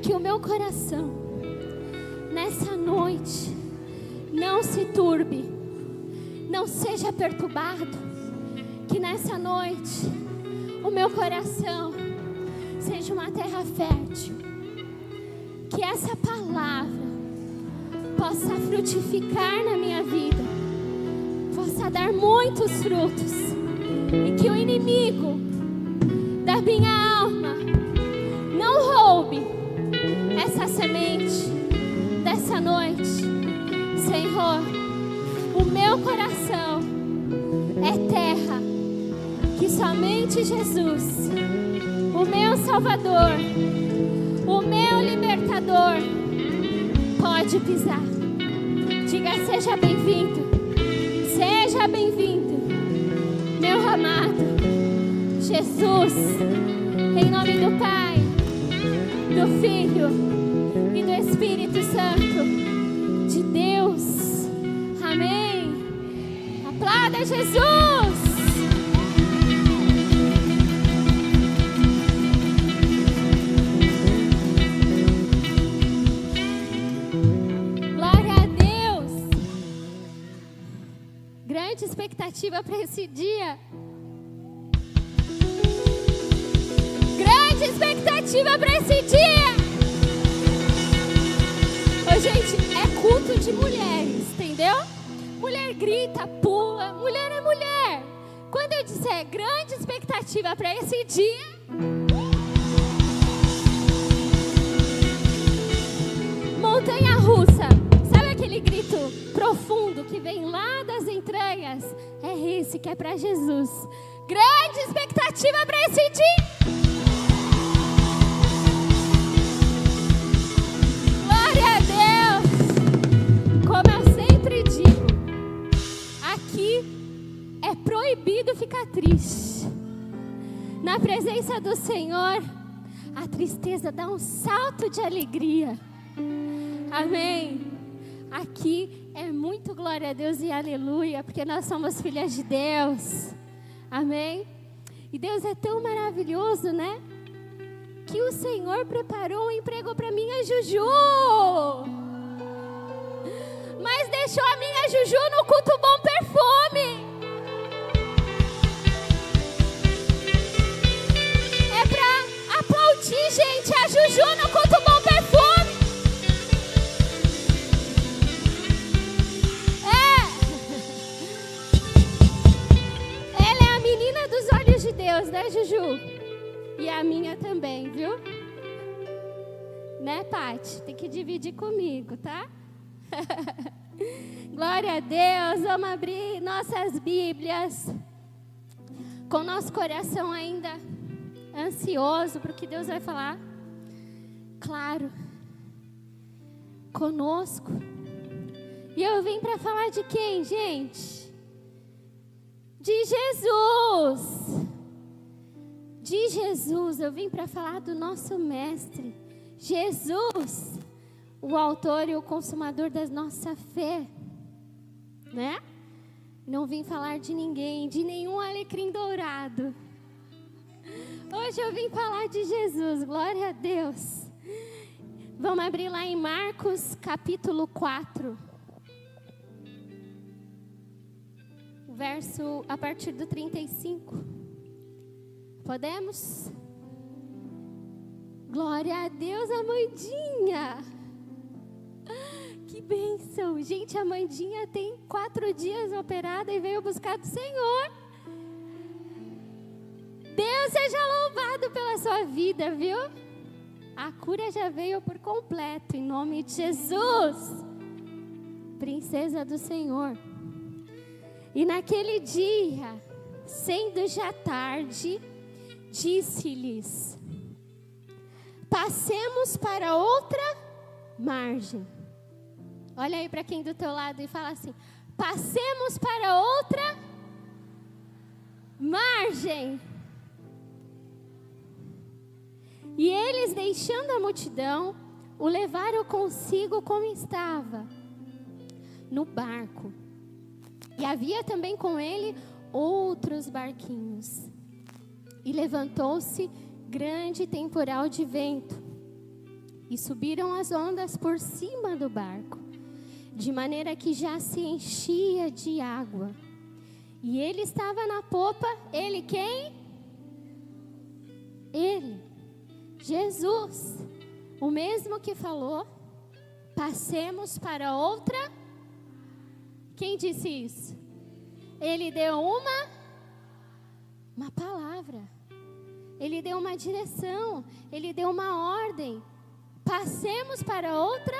que o meu coração, nessa noite, não se turbe, não seja perturbado. Que nessa noite, o meu coração seja uma terra fértil. Que essa palavra possa frutificar na minha vida, possa dar muitos frutos, e que o inimigo da minha alma não roube essa semente dessa noite. Senhor, o meu coração é terra que somente Jesus, o meu Salvador, o meu Libertador, pode pisar. Diga: seja bem-vindo, meu amado Jesus, em nome do Pai, do Filho e do Espírito Santo de Deus. Amém. Aplauda Jesus. Glória a Deus. Grande expectativa para esse dia. Grande expectativa para esse dia. Ô, gente, é culto de mulheres, entendeu? Mulher grita, pula, mulher é mulher. Quando eu disser grande expectativa para esse dia, montanha russa, sabe aquele grito profundo que vem lá das entranhas? É esse que é para Jesus. Grande expectativa para esse dia. Glória a Deus. Como eu sempre digo, aqui é proibido ficar triste. Na presença do Senhor, a tristeza dá um salto de alegria. Amém. Aqui é muito glória a Deus e aleluia, porque nós somos filhas de Deus. Amém. E Deus é tão maravilhoso, né? Que o Senhor preparou um emprego para minha Juju. Mas deixou a minha Juju no culto Bom Perfume. É para aplaudir, gente, a Juju no culto Bom Perfume. Ela é a menina dos olhos de Deus, né, Juju? E a minha também, viu? Né, Paty? Tem que dividir comigo, tá? Glória a Deus. Vamos abrir nossas Bíblias com nosso coração ainda ansioso para o que Deus vai falar. Claro, conosco. E eu vim para falar de quem, gente? De Jesus. De Jesus, eu vim para falar do nosso mestre, Jesus, o autor e o consumador da nossa fé, né? Não vim falar de ninguém, de nenhum alecrim dourado. Hoje eu vim falar de Jesus, glória a Deus. Vamos abrir lá em Marcos, capítulo 4. O verso a partir do 35. Podemos? Glória a Deus, Amandinha. Que bênção. Gente, a Amandinha tem 4 dias operada e veio buscar do Senhor. Deus seja louvado pela sua vida, viu? A cura já veio por completo, em nome de Jesus. Princesa do Senhor. E naquele dia, sendo já tarde, disse-lhes: passemos para outra margem. Olha aí para quem do teu lado e fala assim: passemos para outra margem. E eles, deixando a multidão, o levaram consigo como estava, no barco. E havia também com ele outros barquinhos. E levantou-se grande temporal de vento, e subiram as ondas por cima do barco, de maneira que já se enchia de água. E ele estava na popa, ele quem? Ele, Jesus, o mesmo que falou, passemos para outra. Quem disse isso? Ele deu uma palavra, ele deu uma direção, ele deu uma ordem. Passemos para outra.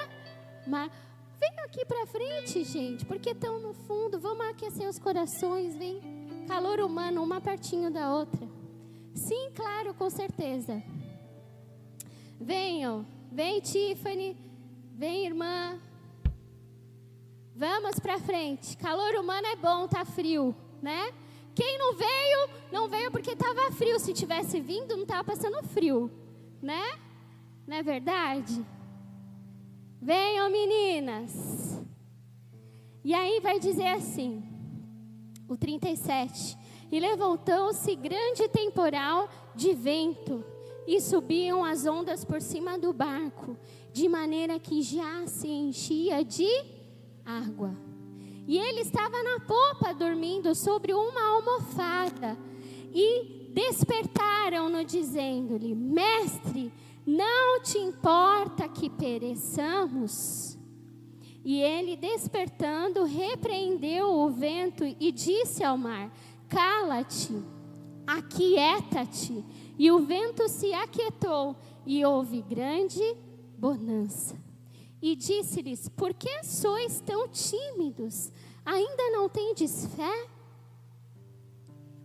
Vem aqui para frente, gente, porque estão no fundo. Vamos aquecer os corações, vem. Calor humano, uma pertinho da outra. Sim, claro, com certeza. Venham, vem Tiffany, vem irmã. Vamos para frente. Calor humano é bom, tá frio, né? Quem não veio porque estava frio. Se tivesse vindo, não estava passando frio, né? Não é verdade? Venham, meninas. E aí vai dizer assim, o 37. E levantou-se grande temporal de vento, e subiam as ondas por cima do barco, de maneira que já se enchia de água. E ele estava na popa, dormindo sobre uma almofada. E despertaram-no, dizendo-lhe: Mestre, não te importa que pereçamos? E ele, despertando, repreendeu o vento e disse ao mar: Cala-te, aquieta-te. E o vento se aquietou, e houve grande bonança. E disse-lhes: Por que sois tão tímidos? Ainda não tendes fé?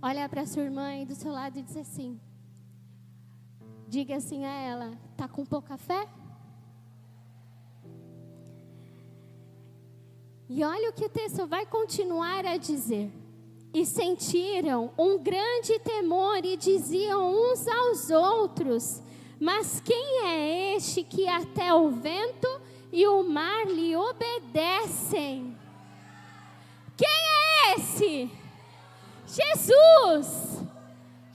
Olha para sua irmã aí do seu lado e diz assim, diga assim a ela: está com pouca fé? E olha o que o texto vai continuar a dizer. E sentiram um grande temor e diziam uns aos outros: Mas quem é este que até o vento e o mar lhe obedecem? Quem é esse? Jesus!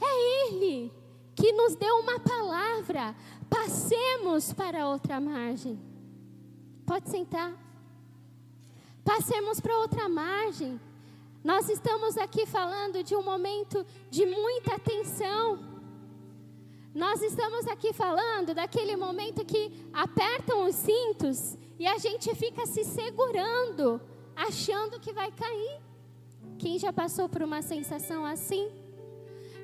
É Ele que nos deu uma palavra. Passemos para outra margem. Pode sentar. Passemos para outra margem. Nós estamos aqui falando de um momento de muita tensão. Nós estamos aqui falando daquele momento que apertam os cintos e a gente fica se segurando, achando que vai cair. Quem já passou por uma sensação assim?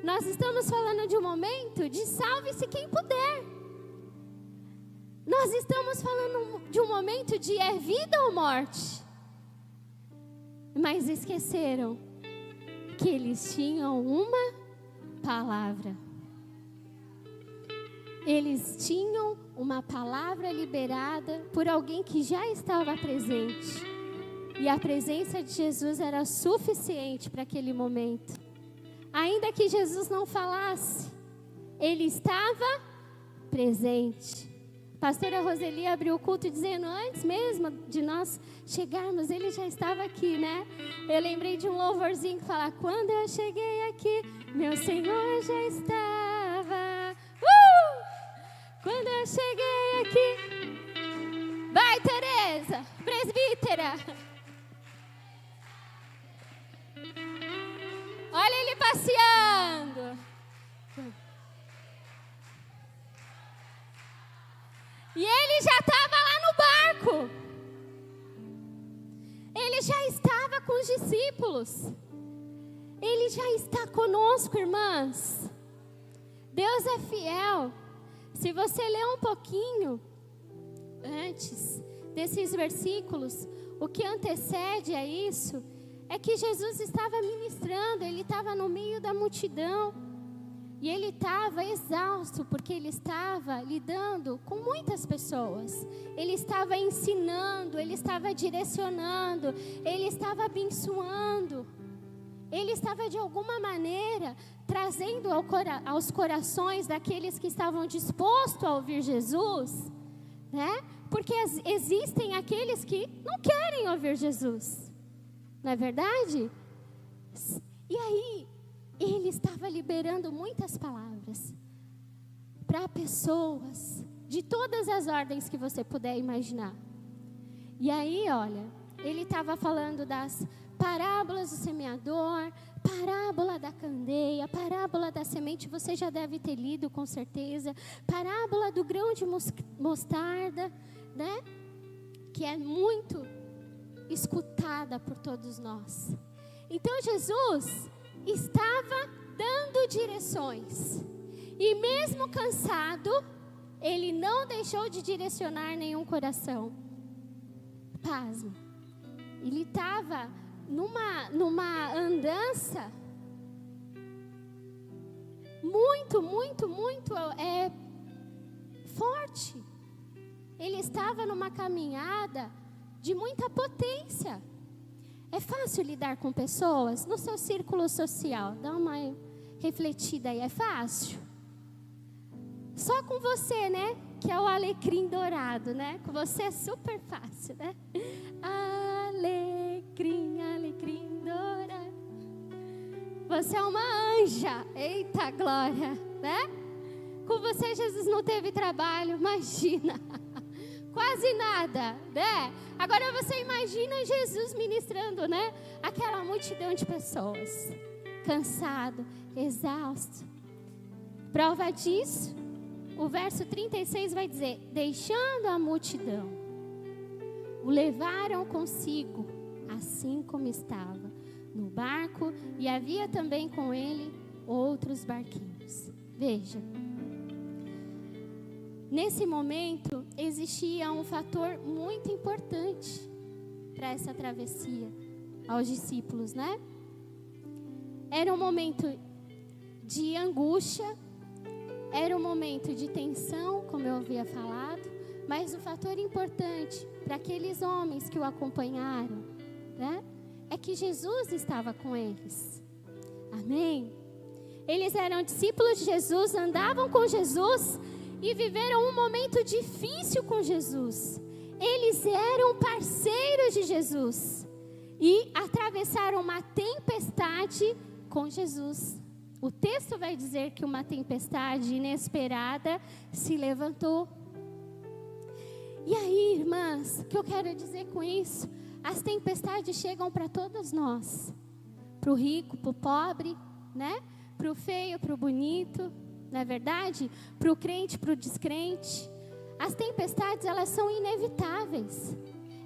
Nós estamos falando de um momento de salve-se quem puder. Nós estamos falando de um momento de é vida ou morte. Mas esqueceram que eles tinham uma palavra. Eles tinham uma palavra liberada por alguém que já estava presente. E a presença de Jesus era suficiente para aquele momento. Ainda que Jesus não falasse, Ele estava presente. A pastora Roseli abriu o culto dizendo, antes mesmo de nós chegarmos, Ele já estava aqui, né? Eu lembrei de um louvorzinho que fala, quando eu cheguei aqui, meu Senhor já estava. Quando eu cheguei aqui. Vai, Tereza, presbítera. Olha ele passeando. E ele já estava lá no barco. Ele já estava com os discípulos. Ele já está conosco, irmãs. Deus é fiel. Se você ler um pouquinho antes desses versículos, o que antecede a isso é que Jesus estava ministrando, Ele estava no meio da multidão. E Ele estava exausto, porque Ele estava lidando com muitas pessoas. Ele estava ensinando, Ele estava direcionando, Ele estava abençoando. Ele estava de alguma maneira trazendo aos corações daqueles que estavam dispostos a ouvir Jesus, né? Porque existem aqueles que não querem ouvir Jesus, não é verdade? E aí, Ele estava liberando muitas palavras para pessoas de todas as ordens que você puder imaginar. E aí, olha, ele estava falando das parábolas do semeador, parábola da candeia, parábola da semente, você já deve ter lido com certeza, parábola do grão de mostarda, né? Que é muito escutada por todos nós. Então Jesus estava dando direções, e mesmo cansado, ele não deixou de direcionar nenhum coração. Pasme, ele estava numa andança muito forte. Ele estava numa caminhada de muita potência. É fácil lidar com pessoas no seu círculo social? Dá uma refletida aí, é fácil? Só com você, né? Que é o alecrim dourado, né? Com você é super fácil, né? Alecrim, alecrim dourado. Você é uma anja. Eita glória, né? Com você Jesus não teve trabalho, imagina. Quase nada, né? Agora você imagina Jesus ministrando, né? Aquela multidão de pessoas. Cansado, exausto. Prova disso, o verso 36 vai dizer: deixando a multidão, o levaram consigo, assim como estava, no barco, e havia também com ele outros barquinhos. Veja, nesse momento existia um fator muito importante para essa travessia aos discípulos, né? Era um momento de angústia, era um momento de tensão, como eu havia falado, mas o fator importante para aqueles homens que o acompanharam, né, é que Jesus estava com eles. Amém? Eles eram discípulos de Jesus, andavam com Jesus e viveram um momento difícil com Jesus. Eles eram parceiros de Jesus e atravessaram uma tempestade com Jesus. O texto vai dizer que uma tempestade inesperada se levantou. E aí, irmãs, o que eu quero dizer com isso? As tempestades chegam para todos nós. Para o rico, para o pobre, né? Para o feio, para o bonito, não é verdade? Para o crente, para o descrente. As tempestades, elas são inevitáveis.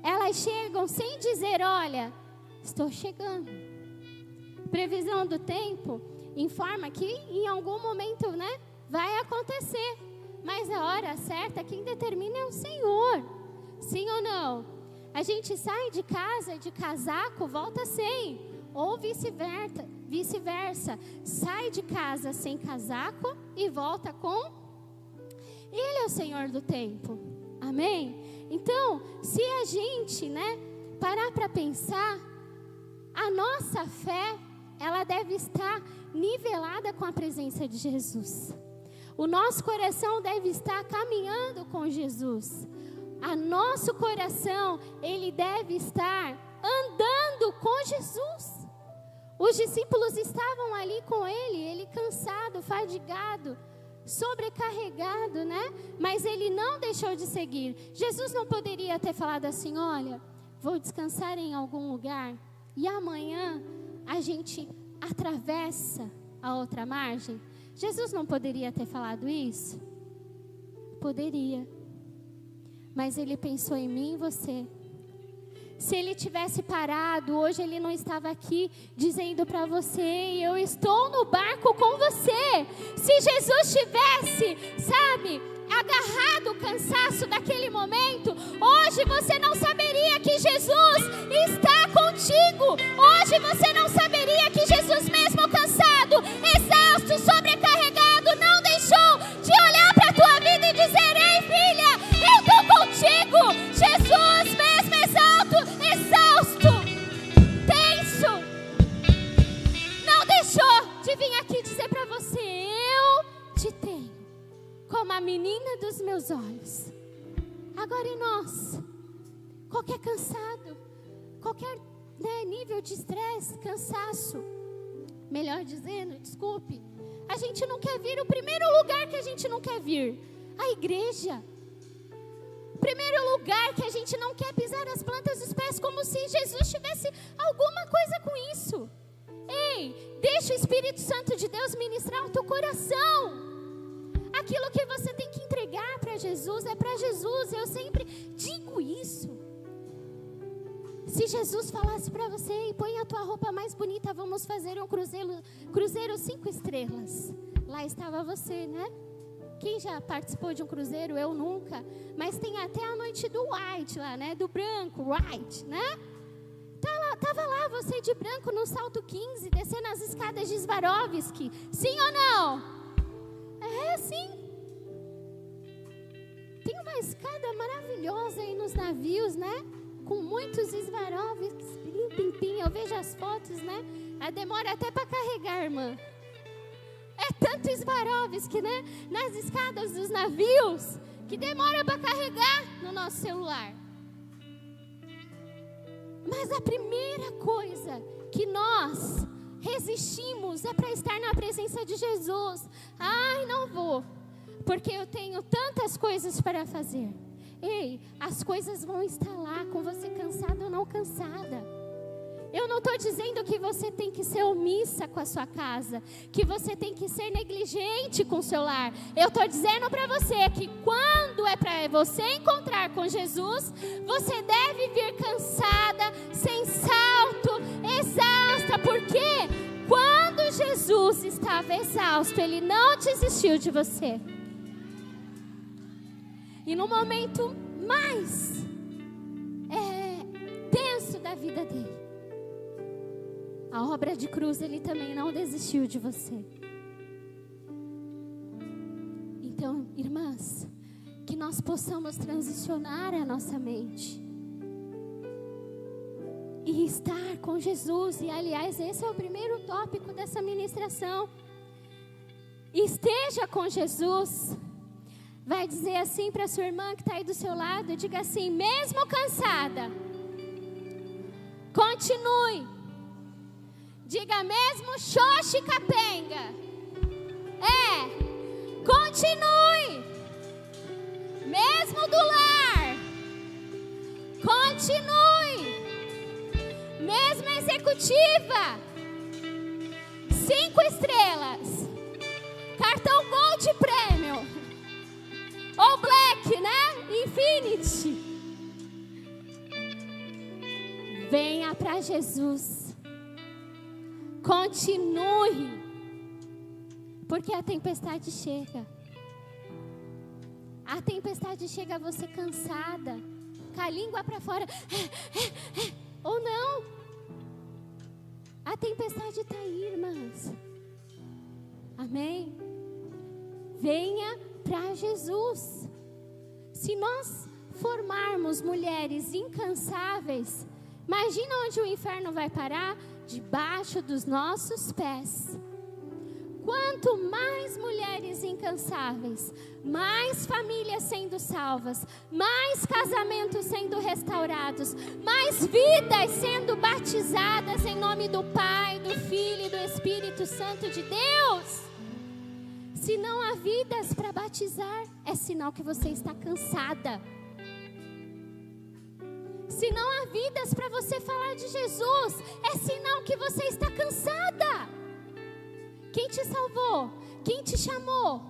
Elas chegam sem dizer, olha, estou chegando. Previsão do tempo informa que em algum momento, né, vai acontecer. Mas a hora certa, quem determina é o Senhor. Sim ou não? A gente sai de casa de casaco, volta sem. Ou vice-versa. Sai de casa sem casaco e volta com... Ele é o Senhor do tempo. Amém? Então, se a gente, né, parar para pensar, a nossa fé, ela deve estar nivelada com a presença de Jesus. O nosso coração deve estar caminhando com Jesus. O nosso coração, ele deve estar andando com Jesus. Os discípulos estavam ali com ele cansado, fadigado, sobrecarregado, né? Mas ele não deixou de seguir. Jesus não poderia ter falado assim, olha, vou descansar em algum lugar e amanhã a gente atravessa a outra margem. Jesus não poderia ter falado isso? Poderia. Mas ele pensou em mim e você. Se ele tivesse parado, hoje ele não estava aqui dizendo para você, eu estou no barco com você. Se Jesus tivesse, sabe, agarrado o cansaço daquele momento, hoje você não saberia que Jesus está contigo. Hoje você não saberia que Jesus, mesmo cansado, exausto, sobrecarregado, não deixou de olhar para a tua vida e dizer, ei filha, eu estou contigo. Jesus, mesmo exausto, tenso, não deixou de vir aqui dizer para você, eu te tenho como a menina dos meus olhos. Agora em nós, qualquer cansado, qualquer, né, nível de estresse, cansaço, melhor dizendo, desculpe, a gente não quer vir, o primeiro lugar que a gente não quer vir, A igreja. Primeiro lugar que a gente não quer pisar as plantas dos pés, como se Jesus tivesse alguma coisa com isso. Ei, deixa o Espírito Santo de Deus ministrar o teu coração. Aquilo que você tem que entregar para Jesus é para Jesus. Eu sempre digo isso. Se Jesus falasse para você, põe a tua roupa mais bonita, vamos fazer um cruzeiro 5 estrelas. Lá estava você, né? Quem já participou de um cruzeiro? Eu nunca. Mas tem até a noite do white lá, né? Do branco, white, né? Tava lá você de branco no salto 15, descendo as escadas de Swarovski. Sim ou não? É, sim. Tem uma escada maravilhosa aí nos navios, né? Com muitos Swarovskis. Pim, pim, pim. Eu vejo as fotos, né? Aí demora até para carregar, irmã. É tanto Swarovski, né? Nas escadas dos navios, que demora para carregar no nosso celular. Mas a primeira coisa que nós resistimos é para estar na presença de Jesus. Ai, não vou, porque eu tenho tantas coisas para fazer. Ei, as coisas vão estar lá, com você cansada ou não cansada. Eu não estou dizendo que você tem que ser omissa com a sua casa, que você tem que ser negligente com o seu lar. Eu estou dizendo para você que quando é para você encontrar com Jesus, você deve vir cansada, sem salto, exausta. Porque quando Jesus estava exausto, Ele não desistiu de você. E no momento mais tenso da vida dele, a obra de cruz, Ele também não desistiu de você. Então, irmãs, que nós possamos transicionar a nossa mente e estar com Jesus. E aliás, esse é o primeiro tópico dessa ministração. Esteja com Jesus. Vai dizer assim para sua irmã que está aí do seu lado, diga assim: mesmo cansada, continue. Diga mesmo xoxi capenga. Continue. Mesmo do lar. Continue. Mesmo executiva. 5 estrelas. Cartão Gold Premium. Ou Black, né? Infinity. Venha para Jesus. Continue, porque a tempestade chega. A tempestade chega você cansada, com a língua para fora, ou não. A tempestade está aí, irmãs. Amém? Venha para Jesus. Se nós formarmos mulheres incansáveis, imagina onde o inferno vai parar? Debaixo dos nossos pés. Quanto mais mulheres incansáveis, mais famílias sendo salvas, mais casamentos sendo restaurados, mais vidas sendo batizadas em nome do Pai, do Filho e do Espírito Santo de Deus. Se não há vidas para batizar, é sinal que você está cansada. Se não há vidas para você falar de Jesus, é sinal que você está cansada. Quem te salvou? Quem te chamou?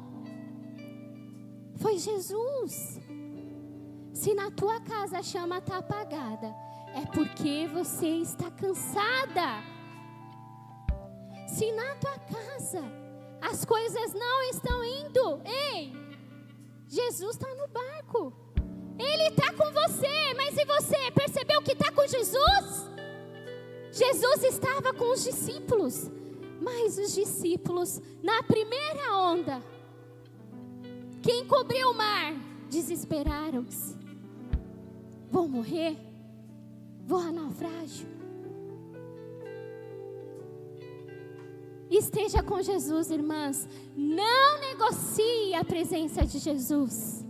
Foi Jesus. Se na tua casa a chama está apagada, é porque você está cansada. Se na tua casa as coisas não estão indo, ei, Jesus está no barco. Ele está com você, mas e você? Percebeu que está com Jesus? Jesus estava com os discípulos, mas os discípulos, na primeira onda, quem cobriu o mar, desesperaram-se. Vou morrer? Vou a naufrágio? Esteja com Jesus, irmãs. Não negocie a presença de Jesus.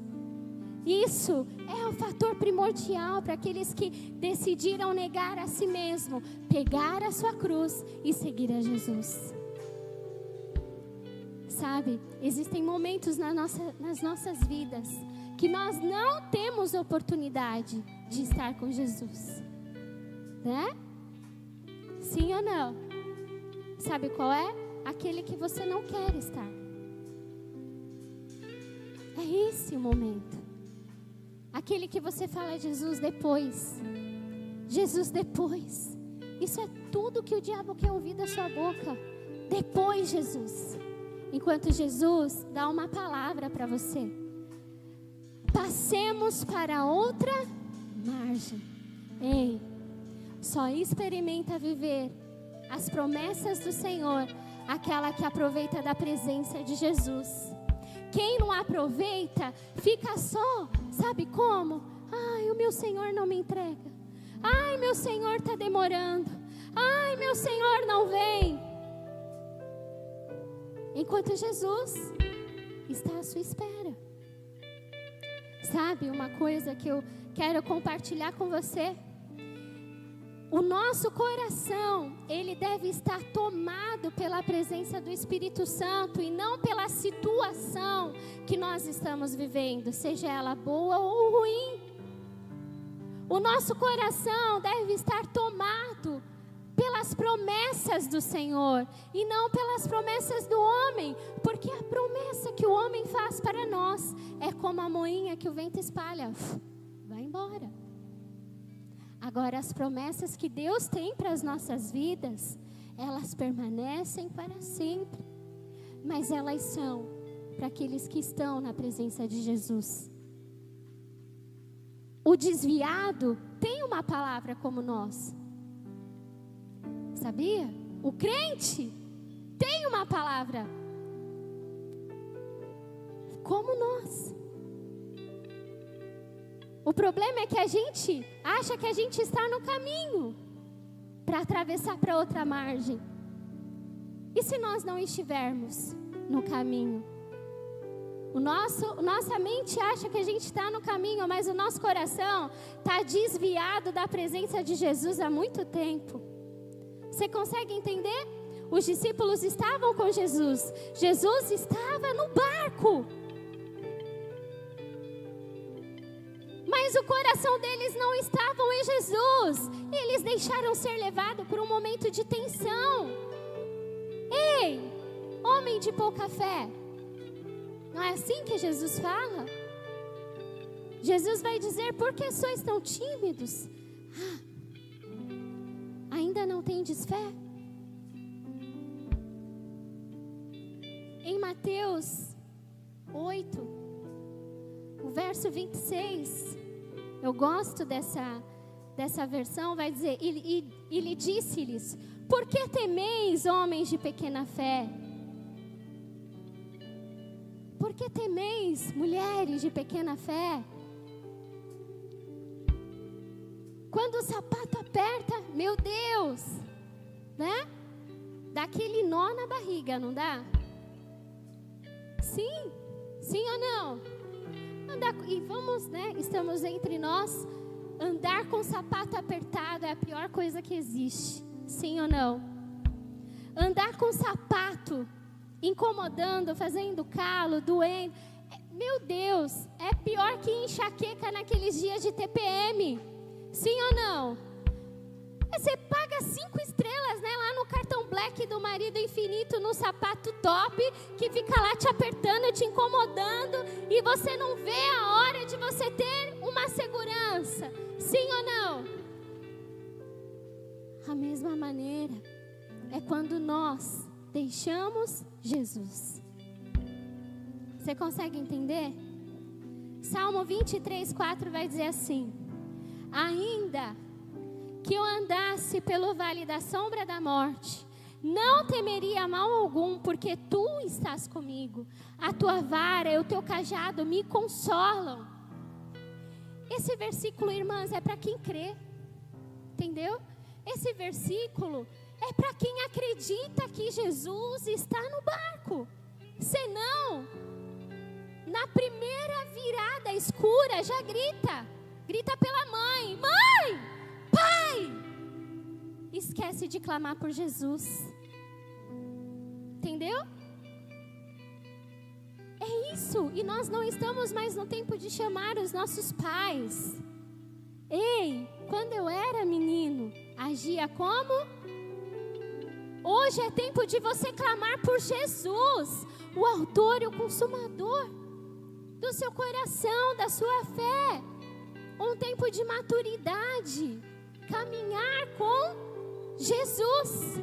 Isso é um fator primordial para aqueles que decidiram negar a si mesmo, pegar a sua cruz e seguir a Jesus. Sabe, existem momentos nas nossas vidas que nós não temos oportunidade de estar com Jesus, né? Sim ou não? Sabe qual é? Aquele que você não quer estar. É esse o momento. Aquele que você fala, Jesus depois. Jesus depois. Isso é tudo que o diabo quer ouvir da sua boca. Depois, Jesus. Enquanto Jesus dá uma palavra para você. Passemos para outra margem. Ei, só experimenta viver as promessas do Senhor aquela que aproveita da presença de Jesus. Quem não aproveita, fica só, sabe como? Ai, o meu Senhor não me entrega. Ai, meu Senhor está demorando. Ai, meu Senhor não vem. Enquanto Jesus está à sua espera. Sabe uma coisa que eu quero compartilhar com você? O nosso coração, ele deve estar tomado pela presença do Espírito Santo e não pela situação que nós estamos vivendo, seja ela boa ou ruim. O nosso coração deve estar tomado pelas promessas do Senhor e não pelas promessas do homem, porque a promessa que o homem faz para nós é como a moinha que o vento espalha, vai embora. Agora, as promessas que Deus tem para as nossas vidas, elas permanecem para sempre. Mas elas são para aqueles que estão na presença de Jesus. O desviado tem uma palavra como nós. Sabia? O crente tem uma palavra como nós. O problema é que a gente acha que a gente está no caminho para atravessar para outra margem. E se nós não estivermos no caminho? Nossa mente acha que a gente está no caminho, mas o nosso coração está desviado da presença de Jesus há muito tempo. Você consegue entender? Os discípulos estavam com Jesus. Jesus estava no barco. Mas o coração deles não estava em Jesus. Eles deixaram ser levados por um momento de tensão. Ei, homem de pouca fé. Não é assim que Jesus fala? Jesus vai dizer, por que sois tão tímidos? Ainda não tendes fé? Em Mateus 8, o verso 26, eu gosto dessa versão, vai dizer, e lhe disse-lhes, por que temeis, homens de pequena fé? Por que temeis, mulheres de pequena fé? Quando o sapato aperta, meu Deus, né? Dá aquele nó na barriga, não dá? Sim? Sim ou não? E vamos, né? Estamos entre nós. Andar com o sapato apertado é a pior coisa que existe. Sim ou não? Andar com o sapato incomodando, fazendo calo, doendo. Meu Deus, é pior que enxaqueca naqueles dias de TPM. Sim ou não? Você paga 5 estrelas, né, lá no cartão Black do marido infinito, no sapato top, que fica lá te apertando, te incomodando, e você não vê a hora de você ter uma segurança. Sim ou não? A mesma maneira é quando nós deixamos Jesus. Você consegue entender? Salmo 23:4 vai dizer assim: ainda que eu andasse pelo vale da sombra da morte, não temeria mal algum, porque tu estás comigo. A tua vara e o teu cajado me consolam. Esse versículo, irmãs, é para quem crê. Entendeu? Esse versículo é para quem acredita que Jesus está no barco. Senão, na primeira virada escura, já grita pela mãe: mãe, pai! Esquece de clamar por Jesus. Entendeu? isso. E nós não estamos mais no tempo de chamar os nossos pais. Ei, quando eu era menino, agia como? Hoje é tempo de você clamar por Jesus, o autor e o consumador do seu coração, da sua fé. Um tempo de maturidade, caminhar com Jesus.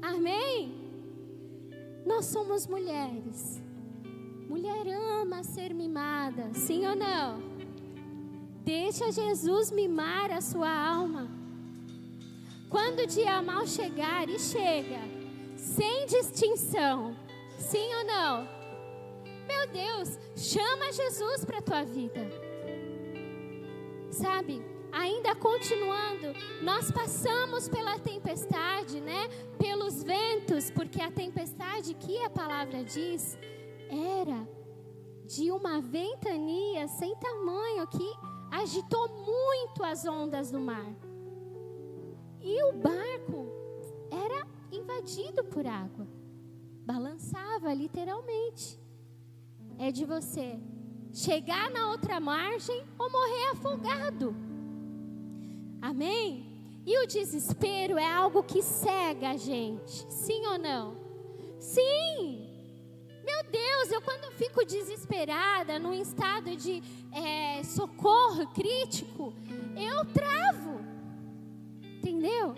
Amém? Nós somos mulheres. Mulher ama ser mimada, sim ou não? Deixa Jesus mimar a sua alma. Quando o dia mal chegar, e chega, sem distinção, sim ou não? Meu Deus, chama Jesus para a tua vida. Sabe, ainda continuando, nós passamos pela tempestade, né? Pelos ventos, porque a tempestade que a palavra diz era de uma ventania sem tamanho que agitou muito as ondas do mar. E o barco era invadido por água, balançava literalmente. É de você chegar na outra margem ou morrer afogado. Amém? E o desespero é algo que cega a gente, sim ou não? Sim! Meu Deus, eu quando fico desesperada, num estado de socorro crítico, eu travo. Entendeu?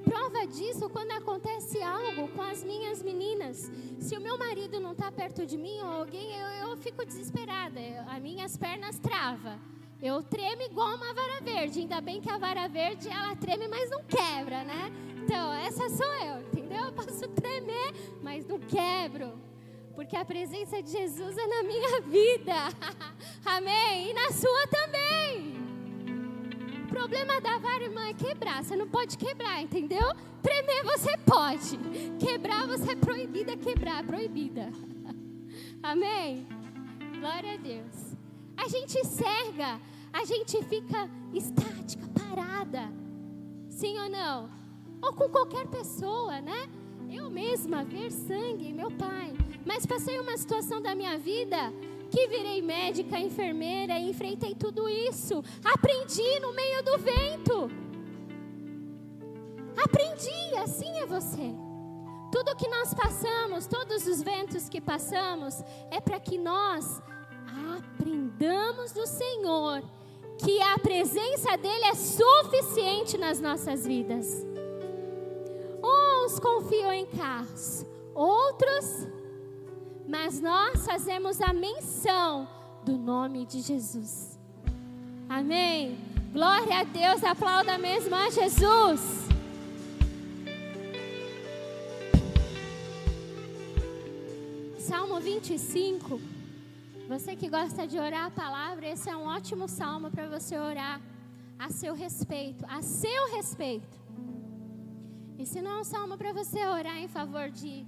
Prova disso quando acontece algo com as minhas meninas. Se o meu marido não está perto de mim ou alguém, eu fico desesperada. As minhas pernas travam. Eu tremo igual uma vara verde. Ainda bem que a vara verde, ela treme, mas não quebra, né? Então, essa sou eu, entendeu? Eu posso tremer, mas não quebro. Porque a presença de Jesus é na minha vida. Amém? E na sua também. O problema da vara, irmã, é quebrar. Você não pode quebrar, entendeu? Tremer você pode. Quebrar você é proibida, quebrar proibida. Amém? Glória a Deus. A gente cega, a gente fica estática, parada. Sim ou não? Ou com qualquer pessoa, né? Eu mesma, ver sangue, meu pai. Mas passei uma situação da minha vida que virei médica, enfermeira e enfrentei tudo isso. Aprendi no meio do vento. Aprendi, assim é você. Tudo que nós passamos, todos os ventos que passamos, é para que nós aprendamos do Senhor que a presença dele é suficiente nas nossas vidas. Uns confiam em carros, outros, mas nós fazemos a menção do nome de Jesus. Amém? Glória a Deus, aplauda mesmo a Jesus. Salmo 25. Você que gosta de orar a palavra, esse é um ótimo salmo para você orar a seu respeito. A seu respeito. Esse não é um salmo para você orar em favor de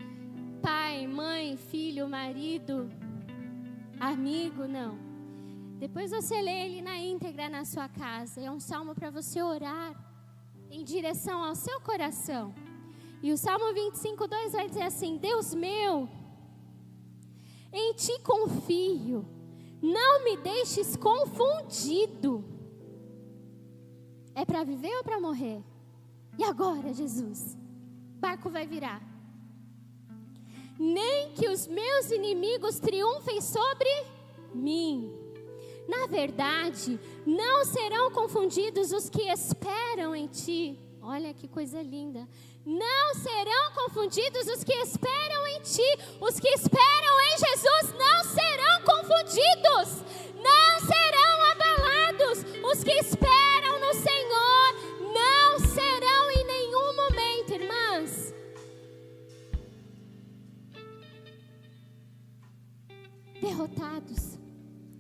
pai, mãe, filho, marido, amigo, não. Depois você lê ele na íntegra na sua casa. É um salmo para você orar em direção ao seu coração. E o Salmo 25:2 vai dizer assim: Deus meu, em ti confio, não me deixes confundido. É para viver ou para morrer? E agora, Jesus? O barco vai virar. Nem que os meus inimigos triunfem sobre mim. Na verdade, não serão confundidos os que esperam em ti. Olha que coisa linda. Não serão confundidos os que esperam em ti. Os que esperam em Jesus não serão confundidos. Não serão abalados. Os que esperam no Senhor não serão em nenhum momento, irmãs. Derrotados.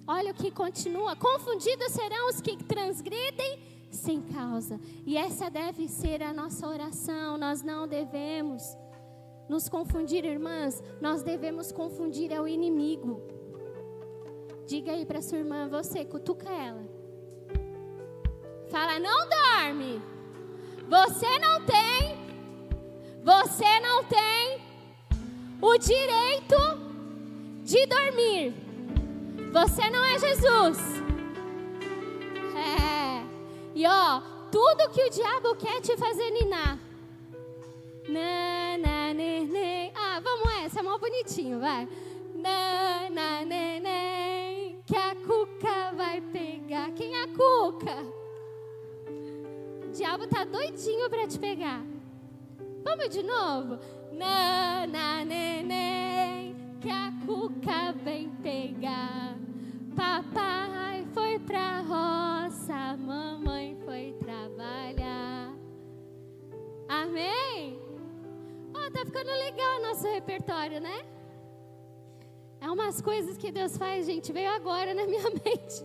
Olha o que continua. Confundidos serão os que transgridem sem causa. E essa deve ser a nossa oração. Nós não devemos nos confundir, irmãs. Nós devemos confundir o inimigo. Diga aí para sua irmã, você, cutuca ela. Fala, não dorme. Você não tem o direito de dormir. Você não é Jesus. E ó, tudo que o diabo quer te fazer ninar. Vamos essa, é mó bonitinho, vai. Que a cuca vai pegar. Quem é a cuca? O diabo tá doidinho pra te pegar. Vamos de novo? Que a cuca vem pegar. Papai foi pra roça, mamãe foi trabalhar. Amém? Tá ficando legal o nosso repertório, né? É umas coisas que Deus faz, gente, veio agora na minha mente.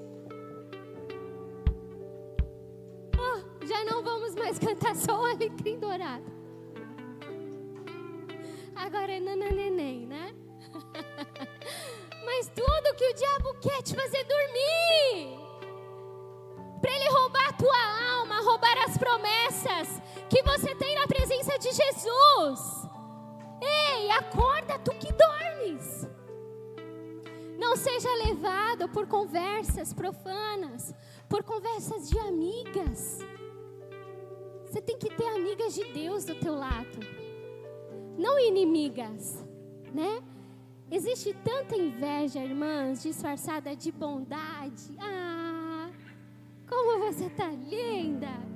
Já não vamos mais cantar só o alecrim dourado. Agora é nananeném, né? Mas tudo que o diabo quer te fazer dormir, para ele roubar a tua alma, roubar as promessas que você tem na presença de Jesus. Ei, acorda, tu que dormes. Não seja levado por conversas profanas, por conversas de amigas. Você tem que ter amigas de Deus do teu lado, não inimigas, né? Existe tanta inveja, irmãs, disfarçada de bondade. Como você tá linda!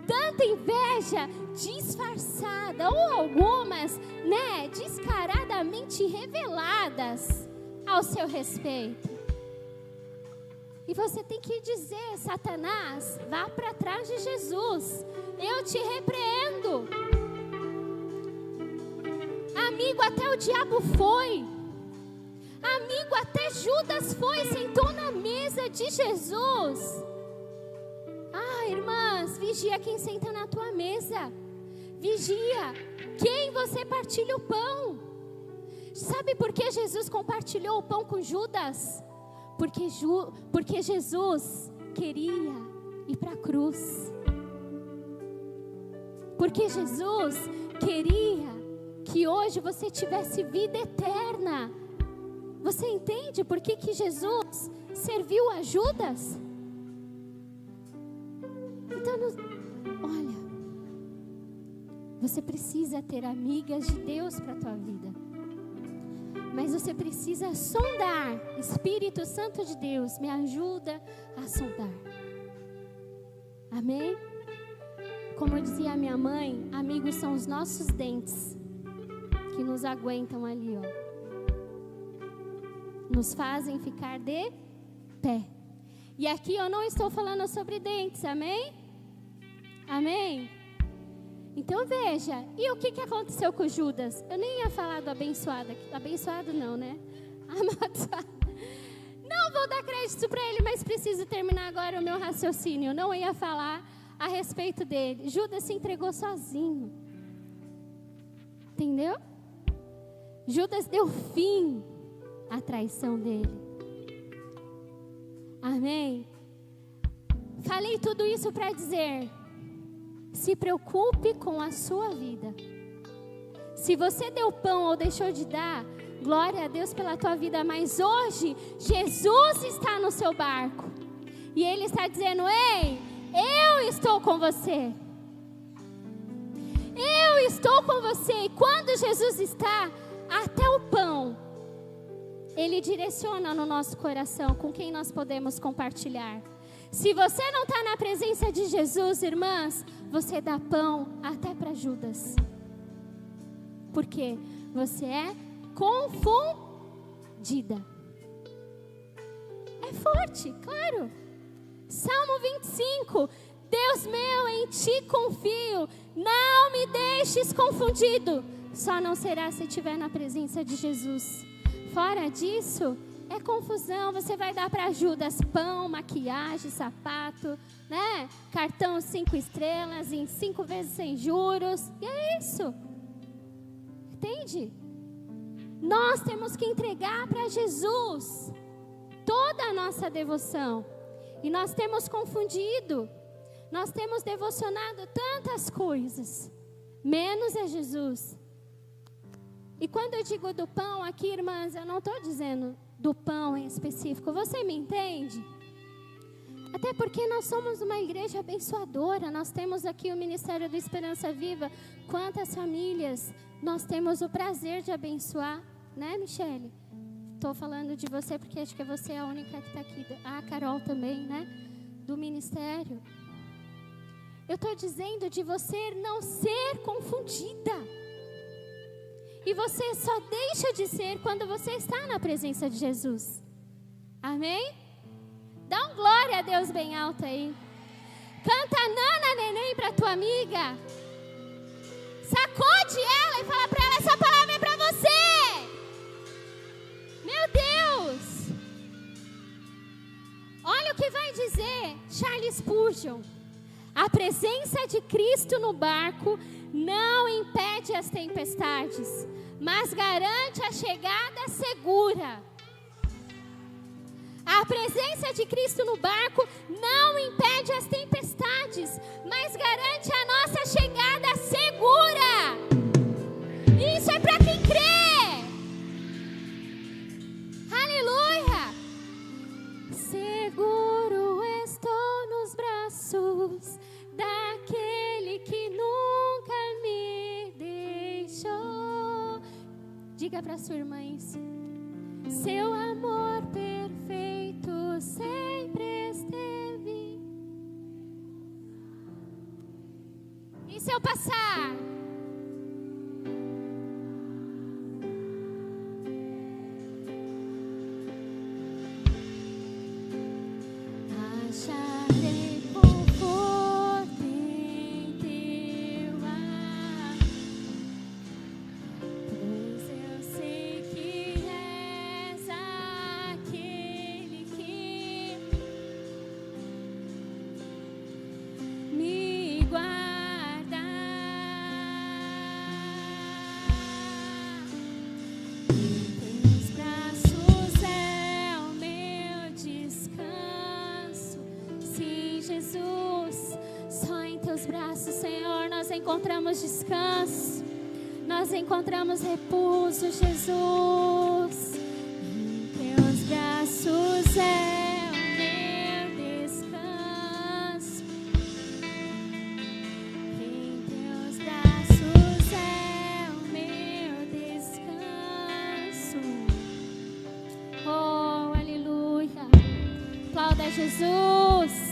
Tanta inveja disfarçada, ou algumas, né, descaradamente reveladas ao seu respeito. E você tem que dizer, Satanás, vá para trás de Jesus. Eu te repreendo. Amigo, até o diabo foi. Amigo, até Judas foi, sentou na mesa de Jesus. Irmãs, vigia quem senta na tua mesa. Vigia quem você partilha o pão. Sabe por que Jesus compartilhou o pão com Judas? Porque Jesus queria ir para a cruz. Porque Jesus queria que hoje você tivesse vida eterna. Você entende por que Jesus serviu a Judas? Então, olha, você precisa ter amigas de Deus para a tua vida. Mas você precisa sondar. Espírito Santo de Deus, me ajuda a sondar. Amém? Como dizia a minha mãe, amigos são os nossos dentes que nos aguentam ali, ó. Nos fazem ficar de pé. E aqui eu não estou falando sobre dentes, amém? Amém? Então veja, e o que aconteceu com Judas? Eu nem ia falar do abençoado aqui. Abençoado não, né? Amaldiçoado. Não vou dar crédito para ele, mas preciso terminar agora o meu raciocínio. Não ia falar a respeito dele. Judas se entregou sozinho. Entendeu? Judas deu fim à traição dele. Amém? Falei tudo isso para dizer: se preocupe com a sua vida. Se você deu pão ou deixou de dar, glória a Deus pela tua vida. Mas hoje, Jesus está no seu barco. E Ele está dizendo: ei, eu estou com você. Eu estou com você. E quando Jesus está, até o pão, Ele direciona no nosso coração com quem nós podemos compartilhar. Se você não está na presença de Jesus, irmãs, você dá pão até para Judas. Porque você é confundida. É forte, claro. Salmo 25. Deus meu, em ti confio. Não me deixes confundido. Só não será se estiver na presença de Jesus. Fora disso, é confusão. Você vai dar para Judas pão, maquiagem, sapato, né? Cartão 5 estrelas em 5 vezes sem juros. E é isso. Entende? Nós temos que entregar para Jesus toda a nossa devoção. E nós temos confundido. Nós temos devocionado tantas coisas, menos a Jesus. E quando eu digo do pão aqui, irmãs, eu não estou dizendo do pão em específico. Você me entende? Até porque nós somos uma igreja abençoadora. Nós temos aqui o Ministério do Esperança Viva. Quantas famílias nós temos o prazer de abençoar, né, Michele? Estou falando de você porque acho que você é a única que está aqui. A Carol também, né? Do ministério. Eu estou dizendo de você não ser confundida. E você só deixa de ser quando você está na presença de Jesus. Amém? Dá glória a Deus bem alto aí. Canta Nana Neném para tua amiga. Sacode ela e fala para ela: essa palavra é para você. Meu Deus. Olha o que vai dizer Charles Spurgeon. A presença de Cristo no barco não impede as tempestades, mas garante a chegada segura. A presença de Cristo no barco não impede as tempestades, mas garante a nossa chegada segura. Isso é para quem crê. Aleluia. Seguro estou nos braços daquele que nunca me deixou. Diga para sua irmã isso. Seu amor perfeito sempre esteve. E se eu passar? Acharei conforto em teu amor, pois eu sei que és aquele que me guarda. Em teus braços é o meu descanso. Sim, Jesus, só em teus braços, Senhor, nós encontramos descanso. Nós encontramos repouso, Jesus. Em teus braços é o meu descanso. Em teus braços é o meu descanso. Oh, aleluia. Aplauda Jesus.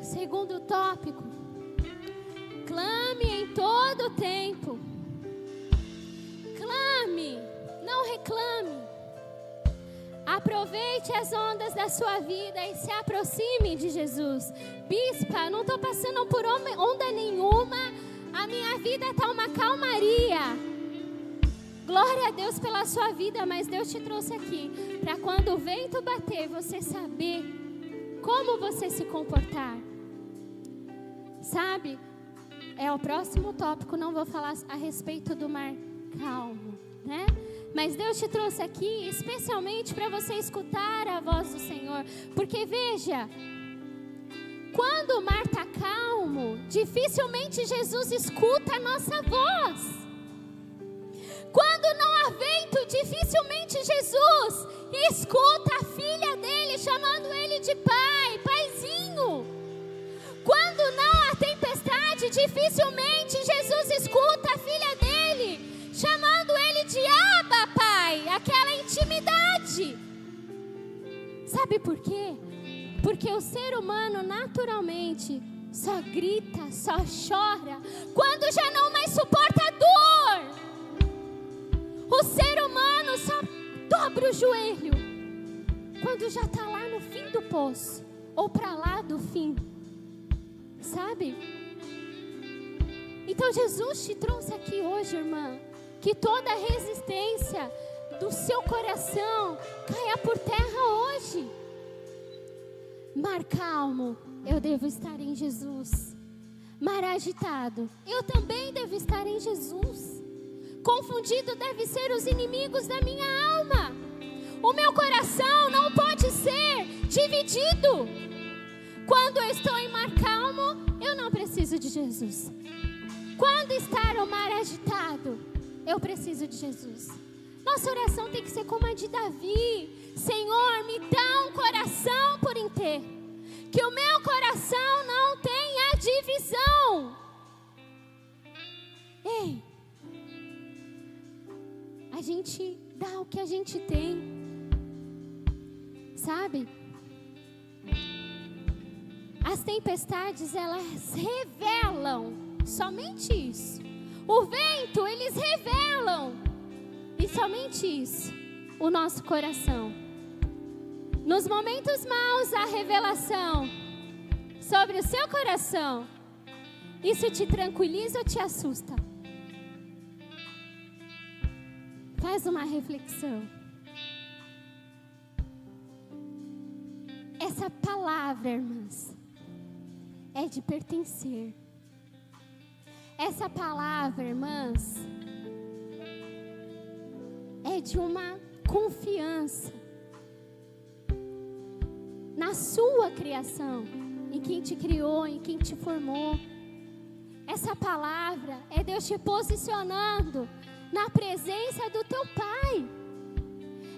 Segundo tópico, clame em todo tempo. Clame, não reclame. Aproveite as ondas da sua vida e se aproxime de Jesus. Bispa, não estou passando por onda nenhuma. A minha vida está uma calmaria. Glória a Deus pela sua vida, mas Deus te trouxe aqui para quando o vento bater, você saber como você se comportar. Sabe, é o próximo tópico, não vou falar a respeito do mar calmo, né? Mas Deus te trouxe aqui especialmente para você escutar a voz do Senhor. Porque veja, quando o mar está calmo, dificilmente Jesus escuta a nossa voz. Quando não há vento, dificilmente Jesus escuta a filha dele, chamando ele de pai, paizinho. Quando não há tempestade, dificilmente Jesus escuta a filha dele, chamando ele de Abba, pai, aquela intimidade. Sabe por quê? Porque o ser humano naturalmente só grita, só chora quando já não mais suporta a dor. O ser humano só dobra o joelho quando já está lá no fim do poço, ou para lá do fim. Sabe? Então Jesus te trouxe aqui hoje, irmã, que toda a resistência do seu coração caia por terra hoje. Mar calmo, eu devo estar em Jesus. Mar agitado, eu também devo estar em Jesus. Confundido deve ser os inimigos da minha alma. O meu coração não pode ser dividido. Quando eu estou em mar calmo, eu não preciso de Jesus. Quando está o mar agitado, eu preciso de Jesus. Nossa oração tem que ser como a de Davi. Senhor, me dá um coração por inteiro. Que o meu coração não tenha divisão. Ei, a gente dá o que a gente tem, sabe? As tempestades, elas revelam somente isso. O vento, eles revelam, e somente isso, o nosso coração. Nos momentos maus, a revelação sobre o seu coração, isso te tranquiliza ou te assusta? Faz uma reflexão. Essa palavra, irmãs, é de pertencer. Essa palavra, irmãs, é de uma confiança na sua criação, em quem te criou, em quem te formou. Essa palavra é Deus te posicionando na presença do teu Pai.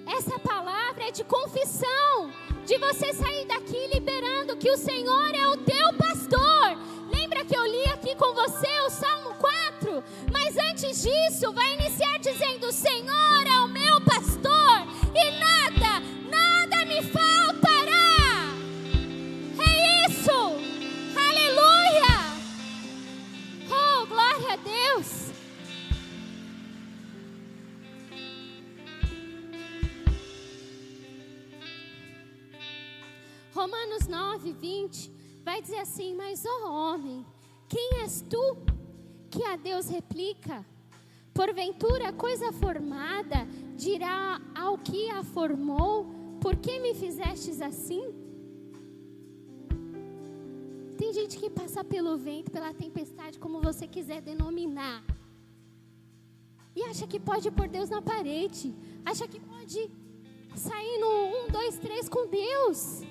Essa palavra é de confissão, de você sair daqui liberando que o Senhor é o teu pastor. Lembra que eu li aqui com você o Salmo 4? Mas antes disso, vai iniciar dizendo: o Senhor é o meu pastor e nada me faltará. É isso. Aleluia. Oh, glória a Deus. Romanos 9:20 vai dizer assim: mas, ó homem, quem és tu que a Deus replica? Porventura, coisa formada dirá ao que a formou: por que me fizestes assim? Tem gente que passa pelo vento, pela tempestade, como você quiser denominar, e acha que pode pôr Deus na parede, acha que pode sair no 1, 2, 3 com Deus,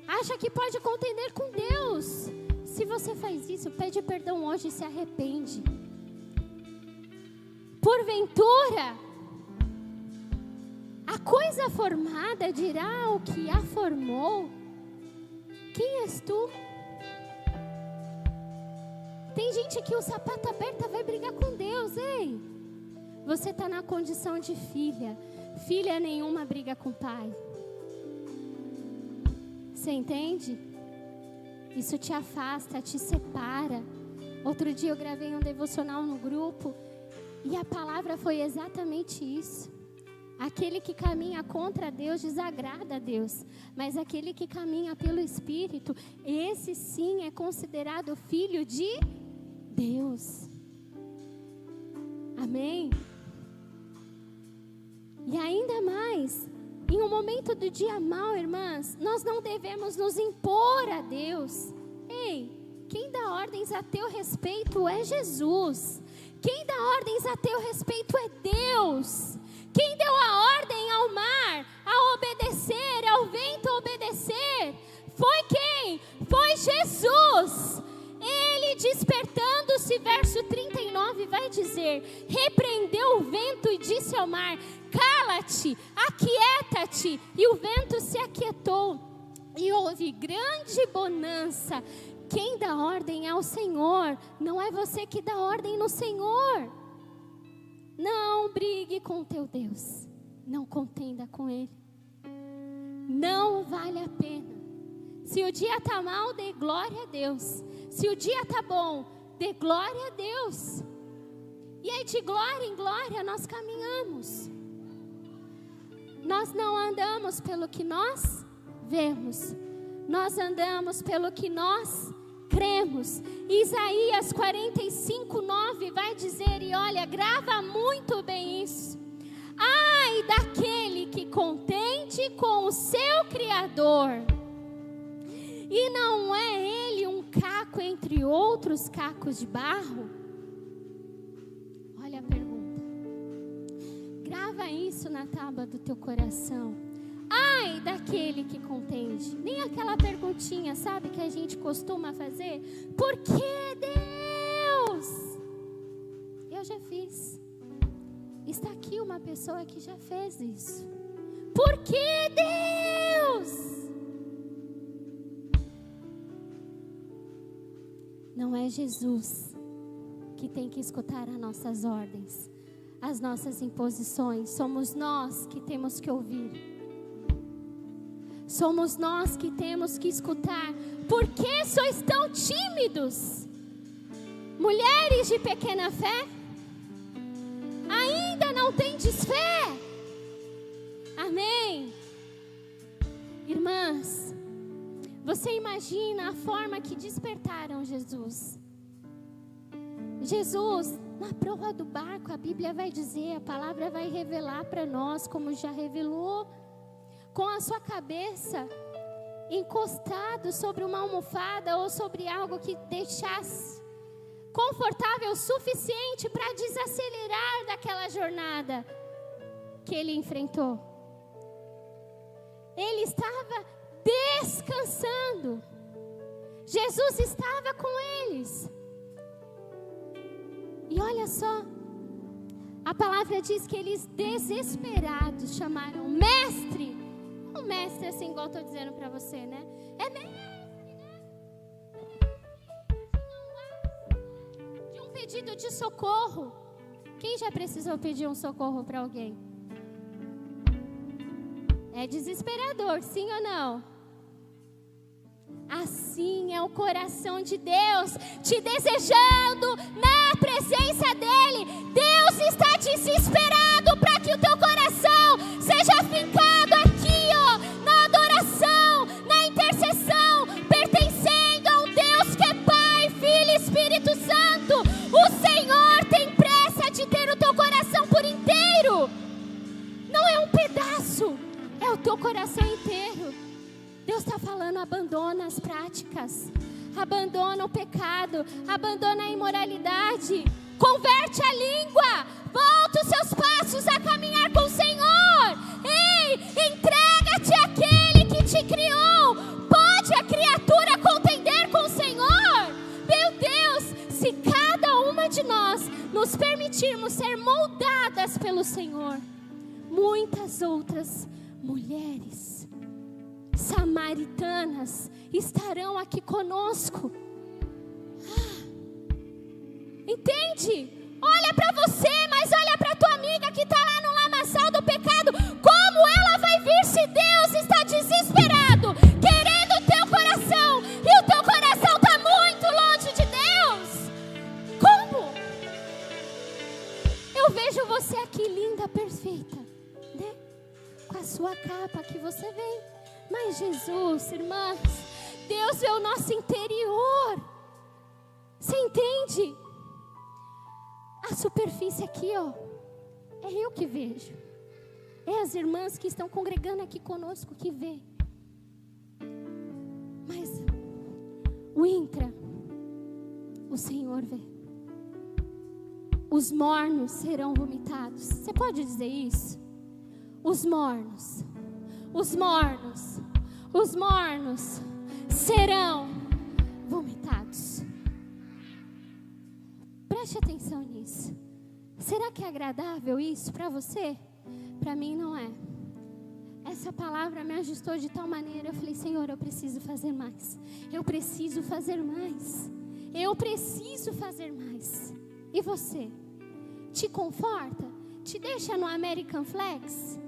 acha que pode contender com Deus. Se você faz isso, pede perdão hoje e se arrepende. Porventura, a coisa formada dirá o que a formou: quem és tu? Tem gente que o sapato aberto vai brigar com Deus. Ei, você está na condição de filha. Filha nenhuma briga com o pai. Você entende? Isso te afasta, te separa. Outro dia eu gravei um devocional no grupo e a palavra foi exatamente isso. Aquele que caminha contra Deus desagrada a Deus, mas aquele que caminha pelo Espírito, esse sim é considerado filho de Deus. Amém? E ainda mais, em um momento do dia mau, irmãs, nós não devemos nos impor a Deus. Ei, quem dá ordens a teu respeito é Jesus. Quem dá ordens a teu respeito é Deus. Quem deu a ordem ao mar a obedecer, ao vento a obedecer, foi quem? Foi Jesus. Ele despertando-se, verso 39 vai dizer: repreendeu o vento e disse ao mar: cala-te, aquieta-te. E o vento se aquietou e houve grande bonança. Quem dá ordem é o Senhor, não é você que dá ordem no Senhor. Não brigue com o teu Deus, não contenda com Ele, não vale a pena. Se o dia está mal, dê glória a Deus. Se o dia está bom, dê glória a Deus. E aí de glória em glória nós caminhamos. Nós não andamos pelo que nós vemos, nós andamos pelo que nós cremos. Isaías 45:9 vai dizer, e olha, grava muito bem isso: ai daquele que contende com o seu Criador, e não é ele um caco entre outros cacos de barro? Olha a pergunta. Grava isso na tábua do teu coração. ai daquele que contende. Nem aquela perguntinha, sabe, que a gente costuma fazer. Por que, Deus? Eu já fiz. Está aqui uma pessoa que já fez isso. Por que, Deus? Não é Jesus que tem que escutar as nossas ordens, as nossas imposições. Somos nós que temos que ouvir. Somos nós que temos que escutar. Por que sois tão tímidos? Mulheres de pequena fé? Ainda não tendes fé? Amém? Irmãs, você imagina a forma que despertaram Jesus? Jesus, na proa do barco, a Bíblia vai dizer, a palavra vai revelar para nós, como já revelou, com a sua cabeça encostado sobre uma almofada ou sobre algo que deixasse confortável o suficiente para desacelerar daquela jornada que ele enfrentou. Ele estava descansando. Jesus estava com eles. E olha só, a palavra diz que eles desesperados chamaram mestre. Um mestre assim, igual eu estou dizendo para você, né? É mestre, né? De um pedido de socorro. Quem já precisou pedir um socorro para alguém? É desesperador, sim ou não? Assim é o coração de Deus, te desejando na presença dEle. Deus está desesperado para que o teu coração seja fincado aqui, ó, na adoração, na intercessão, pertencendo a um Deus que é Pai, Filho e Espírito Santo. O Senhor tem pressa de ter o teu coração por inteiro. Não é um pedaço, é o teu coração inteiro. Deus está falando, abandona as práticas, abandona o pecado, abandona a imoralidade, converte a língua, volta os seus passos a caminhar com o Senhor. Ei, entrega-te àquele que te criou. Pode a criatura contender com o Senhor? Meu Deus, se cada uma de nós nos permitirmos ser moldadas pelo Senhor, muitas outras mulheres samaritanas estarão aqui conosco. Entende? Olha para você, mas olha para tua amiga que está lá no lamaçal do pecado. Como ela vai vir se Deus está desesperado, querendo o teu coração, e o teu coração está muito longe de Deus? Como? Eu vejo você aqui linda, perfeita, né? Com a sua capa que você vem. Mas Jesus, irmãs, Deus é o nosso interior. Você entende? A superfície aqui, ó, é eu que vejo. É as irmãs que estão congregando aqui conosco que vê. Mas o intra, o Senhor vê. Os mornos serão vomitados. Você pode dizer isso? Os mornos. Os mornos serão vomitados. Preste atenção nisso. Será que é agradável isso para você? Para mim não é. Essa palavra me ajustou de tal maneira. Eu falei, Senhor, eu preciso fazer mais. Eu preciso fazer mais. Eu preciso fazer mais. E você? Te conforta? Te deixa no American Flex?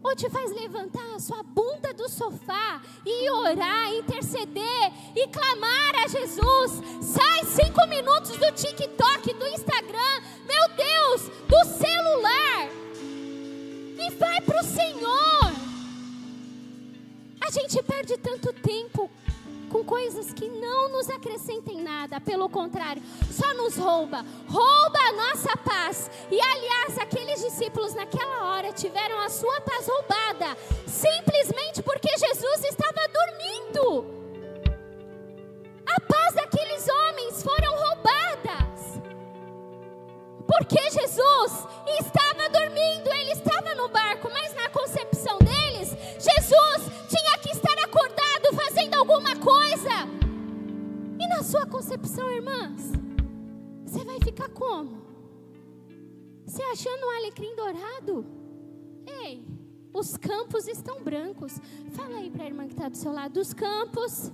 Ou te faz levantar a sua bunda do sofá e orar, interceder e clamar a Jesus? Sai 5 minutos do TikTok, do Instagram, meu Deus, do celular, e vai para o Senhor. A gente perde tanto tempo com coisas que não nos acrescentem nada, pelo contrário, só nos rouba a nossa paz. E aliás, aqueles discípulos naquela hora tiveram a sua paz roubada, simplesmente porque Jesus estava dormindo. A paz daqueles homens foram roubadas, porque Jesus estava dormindo. Ele estava no barco, mas na concepção deles, Jesus sua concepção, irmãs, você vai ficar como? Você achando um alecrim dourado? Ei, os campos estão brancos. Fala aí para a irmã que está do seu lado. Os campos.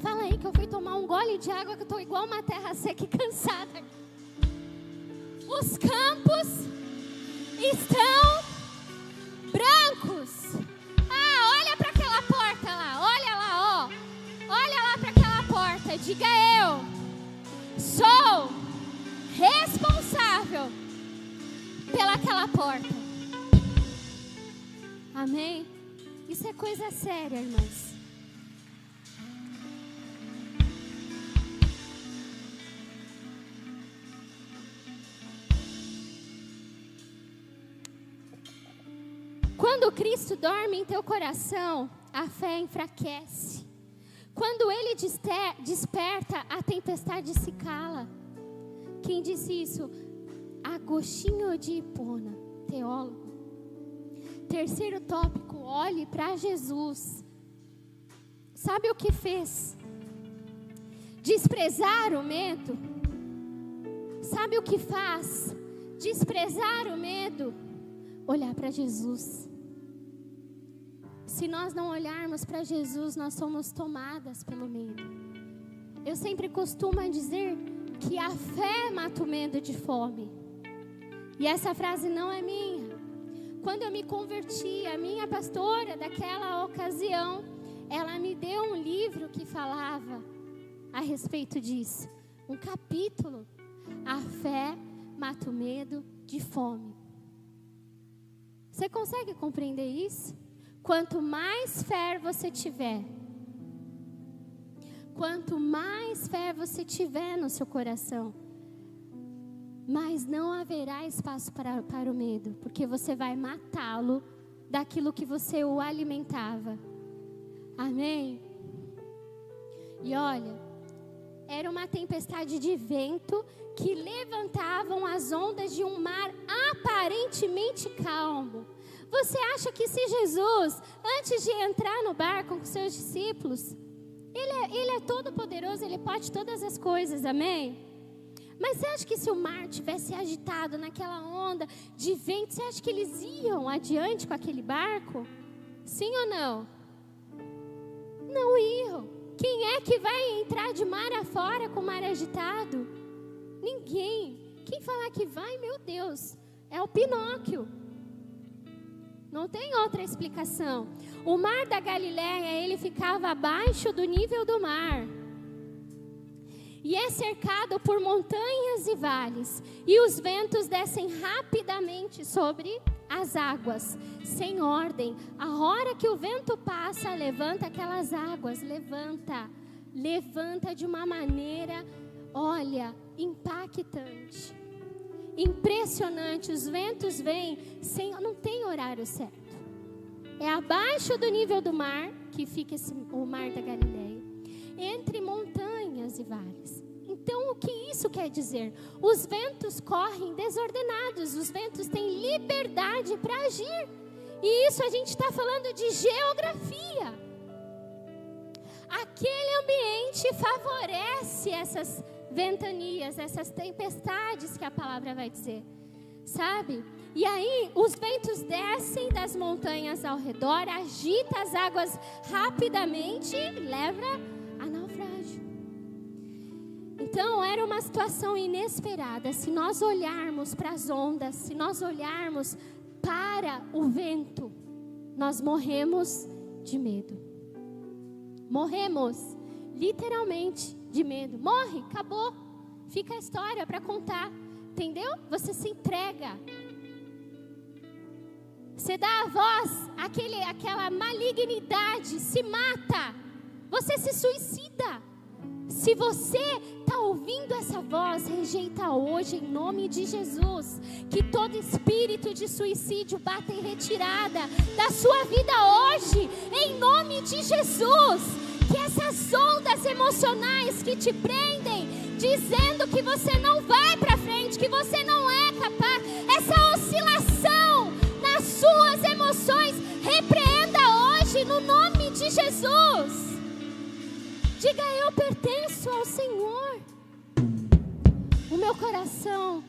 Fala aí que eu fui tomar um gole de água que eu estou igual uma terra seca e cansada. Os campos estão brancos. Ah, olha para aquela porta lá. Olha lá, ó. Olha lá para aquela porta. Diga: eu sou responsável pelaquela porta. Amém? Isso é coisa séria, irmãs. Quando Cristo dorme em teu coração, a fé enfraquece. Quando Ele desperta, a tempestade se cala. Quem disse isso? Agostinho de Hipona, teólogo. Terceiro tópico, olhe para Jesus. Sabe o que fez? Desprezar o medo. Sabe o que faz? Desprezar o medo. Olhar para Jesus. Se nós não olharmos para Jesus, nós somos tomadas pelo medo. Eu sempre costumo dizer que a fé mata o medo de fome. E essa frase não é minha. Quando eu me converti, a minha pastora daquela ocasião, ela me deu um livro que falava a respeito disso. Um capítulo. A fé mata o medo de fome. Você consegue compreender isso? Quanto mais fé você tiver, quanto mais fé você tiver no seu coração, mais não haverá espaço para o medo, porque você vai matá-lo daquilo que você o alimentava. Amém? E olha, era uma tempestade de vento que levantavam as ondas de um mar aparentemente calmo. Você acha que se Jesus, antes de entrar no barco com seus discípulos, Ele é todo poderoso, Ele pode todas as coisas, amém? Mas você acha que se o mar tivesse agitado naquela onda de vento, você acha que eles iam adiante com aquele barco? Sim ou não? Não iam. Quem é que vai entrar de mar afora com o mar agitado? Ninguém. Quem falar que vai, meu Deus, é o Pinóquio. Não tem outra explicação. O mar da Galileia, ele ficava abaixo do nível do mar. E é cercado por montanhas e vales. E os ventos descem rapidamente sobre as águas, sem ordem. A hora que o vento passa, levanta aquelas águas. Levanta de uma maneira, olha, impactante. Impressionante, os ventos vêm não tem horário certo. É abaixo do nível do mar que fica o mar da Galileia, entre montanhas e vales. Então o que isso quer dizer? Os ventos correm desordenados, os ventos têm liberdade para agir. E isso a gente está falando de geografia. Aquele ambiente favorece essas ventanias, essas tempestades que a palavra vai dizer, sabe? E aí os ventos descem das montanhas ao redor, agita as águas rapidamente e leva a naufrágio. Então era uma situação inesperada. Se nós olharmos para as ondas, se nós olharmos para o vento, nós morremos de medo. Morremos literalmente de medo. Morre, acabou. Fica a história para contar. Entendeu? Você se entrega. Você dá a voz, aquela malignidade, se mata. Você se suicida. Se você está ouvindo essa voz, rejeita hoje em nome de Jesus. Que todo espírito de suicídio bata em retirada da sua vida hoje, em nome de Jesus. Que essas ondas emocionais que te prendem, dizendo que você não vai para frente, que você não é capaz, essa oscilação nas suas emoções, repreenda hoje no nome de Jesus. Jesus. Diga: eu pertenço ao Senhor. O meu coração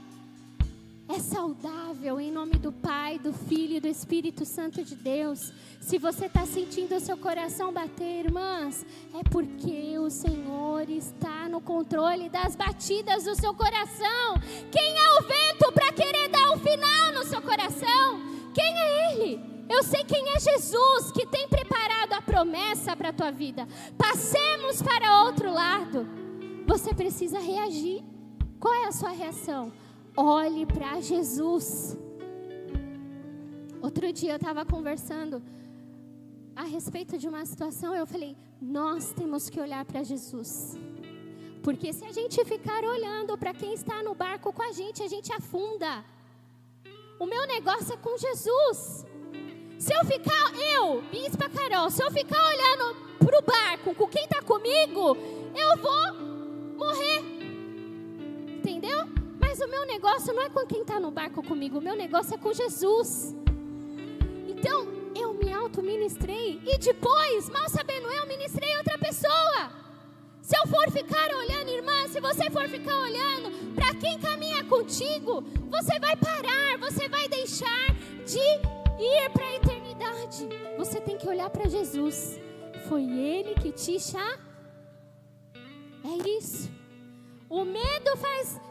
é saudável em nome do Pai, do Filho e do Espírito Santo de Deus. Se você está sentindo o seu coração bater, irmãs, é porque o Senhor está no controle das batidas do seu coração. Quem é o vento para querer dar um final no seu coração? Quem é Ele? Eu sei quem é Jesus, que tem preparado a promessa para a tua vida. Passemos para outro lado. Você precisa reagir. Qual é a sua reação? Olhe para Jesus. Outro dia eu estava conversando a respeito de uma situação. Eu falei: nós temos que olhar para Jesus. Porque se a gente ficar olhando para quem está no barco com a gente afunda. O meu negócio é com Jesus. Se eu ficar, Bispa Carol, se eu ficar olhando para o barco com quem está comigo, eu vou morrer. Entendeu? Mas o meu negócio não é com quem está no barco comigo, o meu negócio é com Jesus. Então, eu me auto-ministrei e depois, mal sabendo eu, ministrei outra pessoa. Se eu for ficar olhando, irmã, se você for ficar olhando para quem caminha contigo, você vai parar, você vai deixar de ir para a eternidade. Você tem que olhar para Jesus. Foi Ele que te chamou. É isso. O medo faz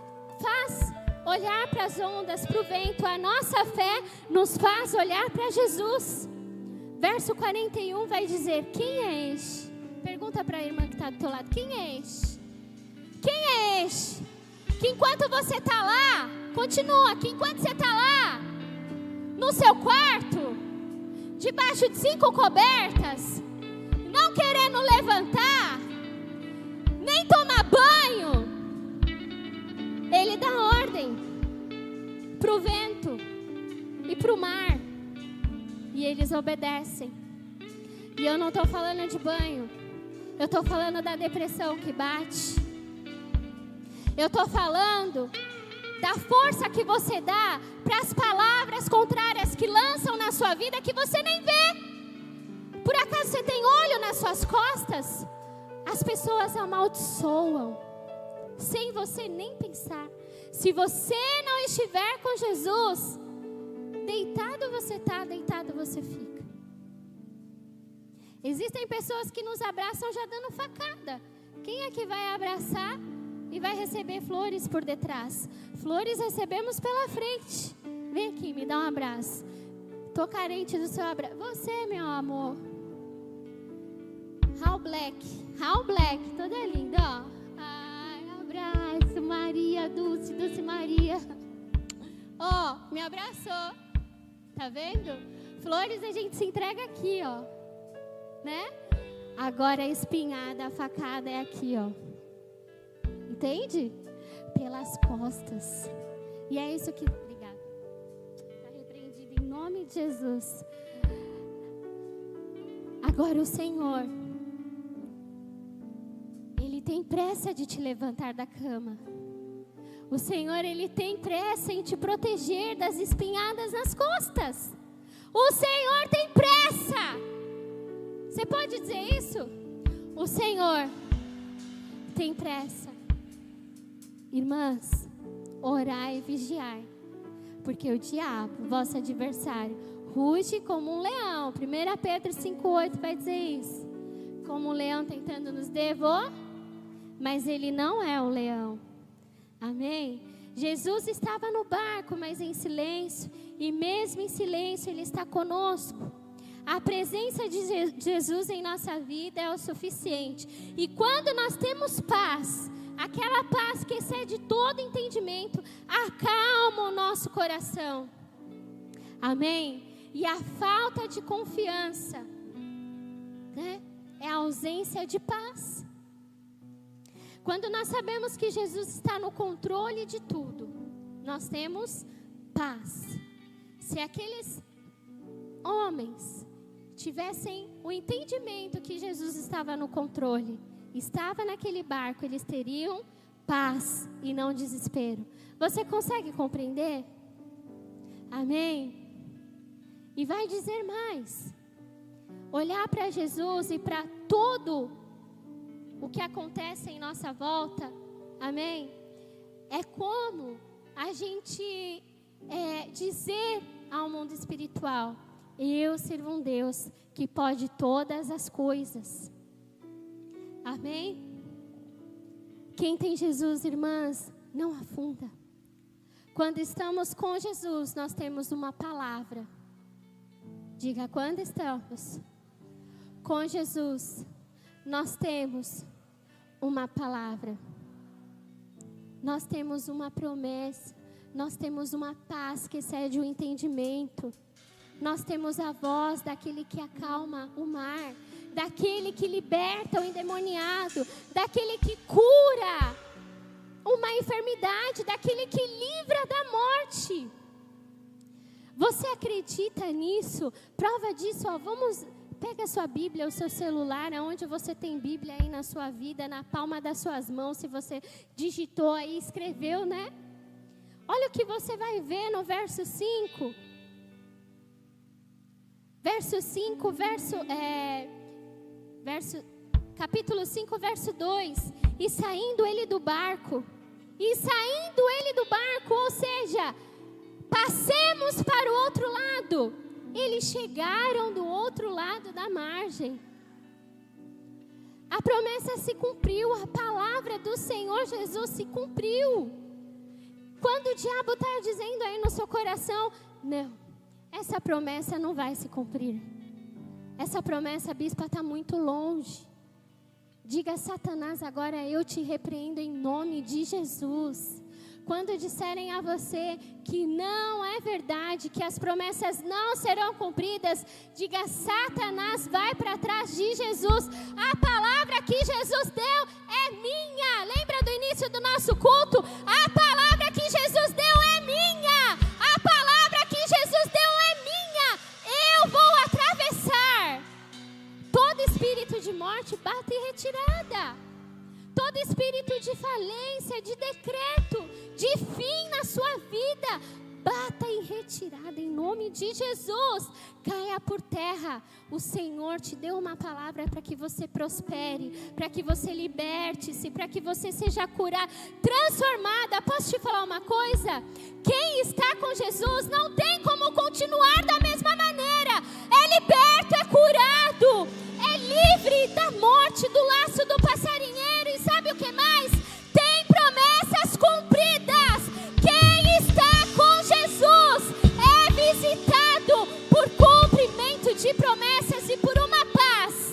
olhar para as ondas, para o vento. A nossa fé nos faz olhar para Jesus. Verso 41 vai dizer: quem é este? Pergunta para a irmã que está do teu lado: quem é este? Quem é este? Que enquanto você está lá, continua, que enquanto você está lá, no seu quarto, debaixo de 5 cobertas, não querendo levantar, nem tomar banho, Ele dá ordem para o vento e para o mar, e eles obedecem. E eu não estou falando de banho, eu estou falando da depressão que bate. Eu estou falando da força que você dá para as palavras contrárias que lançam na sua vida, que você nem vê. Por acaso você tem olho nas suas costas? As pessoas amaldiçoam sem você nem pensar. Se você não estiver com Jesus, deitado você está, deitado você fica. Existem pessoas que nos abraçam já dando facada. Quem é que vai abraçar e vai receber flores por detrás? Flores recebemos pela frente. Vem aqui, me dá um abraço. Tô carente do seu abraço. Você, meu amor. How Black, toda linda, ó. Ai, abraço, Maria, Dulce Maria. Ó, me abraçou. Tá vendo? Flores a gente se entrega aqui, ó. Né? Agora a espinhada, a facada é aqui, ó. Entende? Pelas costas. E é isso que... Obrigada. Está repreendido em nome de Jesus. Agora o Senhor, Ele tem pressa de te levantar da cama. O Senhor, Ele tem pressa em te proteger das espinhadas nas costas. O Senhor tem pressa. Você pode dizer isso? O Senhor tem pressa. Irmãs, orai e vigiai, porque o diabo, vosso adversário, ruge como um leão. 1 Pedro 5,8 vai dizer isso. Como um leão tentando nos devorar, mas ele não é um leão. Amém? Jesus estava no barco, mas em silêncio, e mesmo em silêncio Ele está conosco. A presença de Jesus em nossa vida é o suficiente. E quando nós temos paz, aquela paz que excede todo entendimento, acalma o nosso coração. Amém? E a falta de confiança, né, é a ausência de paz. Quando nós sabemos que Jesus está no controle de tudo, nós temos paz. Se aqueles homens tivessem o entendimento que Jesus estava no controle, estava naquele barco, eles teriam paz e não desespero. Você consegue compreender? Amém? E vai dizer mais. olhar para Jesus e para tudo o que acontece em nossa volta, amém? É como a gente dizer ao mundo espiritual: eu sirvo um Deus que pode todas as coisas, amém? Quem tem Jesus, irmãs, não afunda. Quando estamos com Jesus, nós temos uma palavra. Diga, quando estamos com Jesus, nós temos uma palavra. Nós temos uma promessa. Nós temos uma paz que excede o entendimento. Nós temos a voz daquele que acalma o mar, daquele que liberta o endemoniado, daquele que cura uma enfermidade, daquele que livra da morte. Você acredita nisso? Prova disso, pega a sua Bíblia, o seu celular, aonde você tem Bíblia aí na sua vida, na palma das suas mãos, se você digitou aí, escreveu, né? Olha o que você vai ver no verso 5. Capítulo 5, verso 2. E saindo ele do barco, ou seja, passemos para o outro lado. Eles chegaram do outro lado da margem. A promessa se cumpriu, a palavra do Senhor Jesus se cumpriu. Quando o diabo está dizendo aí no seu coração: não, essa promessa não vai se cumprir. Essa promessa, bispa, está muito longe. Diga: Satanás, agora eu te repreendo em nome de Jesus. Quando disserem a você que não é verdade, que as promessas não serão cumpridas, diga: Satanás, vai para trás de Jesus. A palavra que Jesus deu é minha. Lembra do início do nosso culto? A palavra que Jesus deu é minha. A palavra que Jesus deu é minha. Eu vou atravessar. Todo espírito de morte bate em retirada. Todo espírito de falência, de decreto, de fim na sua vida, bata em retirada em nome de Jesus. Caia por terra. O Senhor te deu uma palavra para que você prospere, para que você liberte-se, para que você seja curada, transformada. Posso te falar uma coisa? Quem está com Jesus não tem como continuar da mesma maneira. É liberto, é curado, é livre da morte, do laço do passarinheiro. E sabe o que mais? Tem promessas cumpridas. Quem está com Jesus é visitado por cumprimento de promessas e por uma paz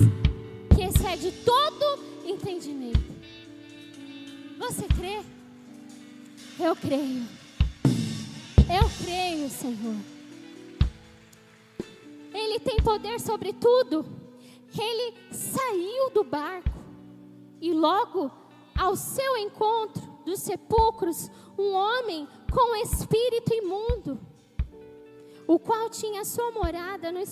que excede todo entendimento. Você crê? Eu creio. Eu creio, Senhor. Ele tem poder sobre tudo. Ele saiu do barco e logo ao seu encontro dos sepulcros, um homem com espírito imundo, o qual tinha sua morada nos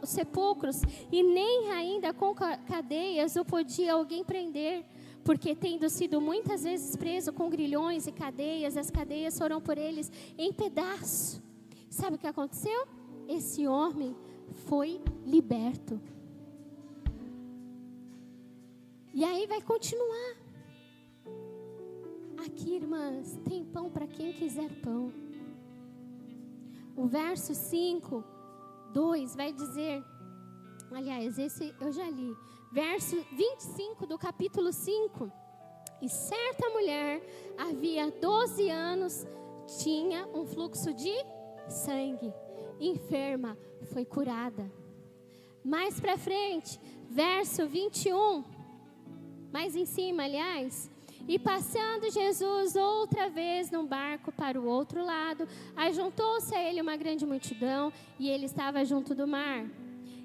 sepulcros, e nem ainda com cadeias o podia alguém prender, porque tendo sido muitas vezes preso com grilhões e cadeias, as cadeias foram por eles em pedaço. Sabe o que aconteceu? Esse homem foi liberto. E aí vai continuar. Aqui, irmãs, tem pão para quem quiser pão. O verso 5, 2 vai dizer, aliás, esse eu já li. Verso 25 do capítulo 5. E certa mulher, havia 12 anos, tinha um fluxo de sangue. Enferma, foi curada. Mais para frente, verso 21. Mais em cima, aliás. E passando Jesus outra vez num barco para o outro lado, ajuntou-se a ele uma grande multidão, e ele estava junto do mar.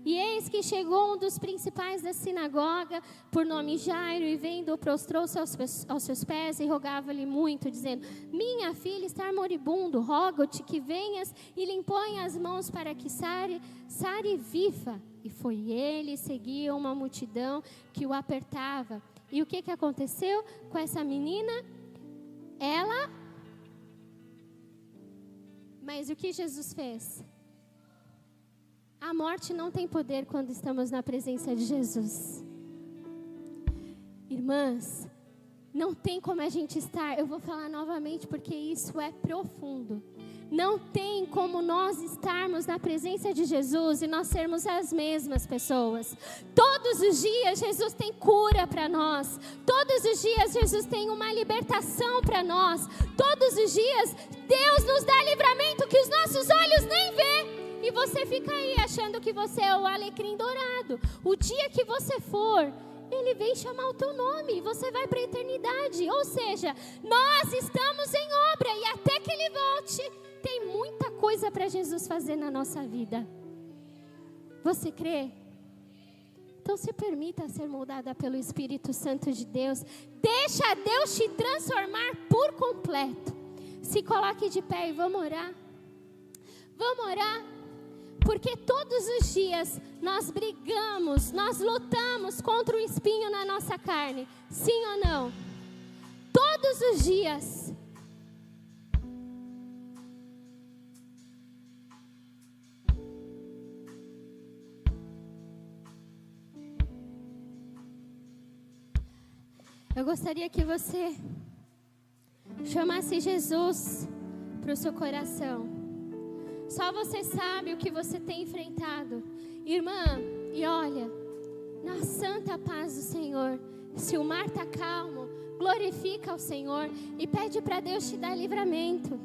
E eis que chegou um dos principais da sinagoga, por nome Jairo, e vendo, prostrou-se aos seus pés e rogava-lhe muito, dizendo: minha filha está moribundo, rogo-te que venhas e lhe impõe as mãos para que sare e viva. E foi ele, e seguia uma multidão que o apertava. E o que aconteceu com essa menina? Mas o que Jesus fez? A morte não tem poder quando estamos na presença de Jesus. Irmãs, não tem como a gente estar, eu vou falar novamente porque isso é profundo. Não tem como nós estarmos na presença de Jesus e nós sermos as mesmas pessoas. Todos os dias Jesus tem cura para nós. Todos os dias Jesus tem uma libertação para nós. Todos os dias Deus nos dá livramento que os nossos olhos nem vê. E você fica aí achando que você é o alecrim dourado. O dia que você for, Ele vem chamar o teu nome e você vai para a eternidade. Ou seja, nós estamos em obra e até que Ele volte, tem muita coisa para Jesus fazer na nossa vida. Você crê? Então se permita ser moldada pelo Espírito Santo de Deus. Deixa Deus te transformar por completo. Se coloque de pé e vamos orar. Vamos orar. Porque todos os dias nós brigamos, nós lutamos contra o espinho na nossa carne. Sim ou não? Todos os dias. Eu gostaria que você chamasse Jesus para o seu coração. Só você sabe o que você tem enfrentado. Irmã, e olha, na santa paz do Senhor, se o mar está calmo, glorifica ao Senhor e pede para Deus te dar livramento.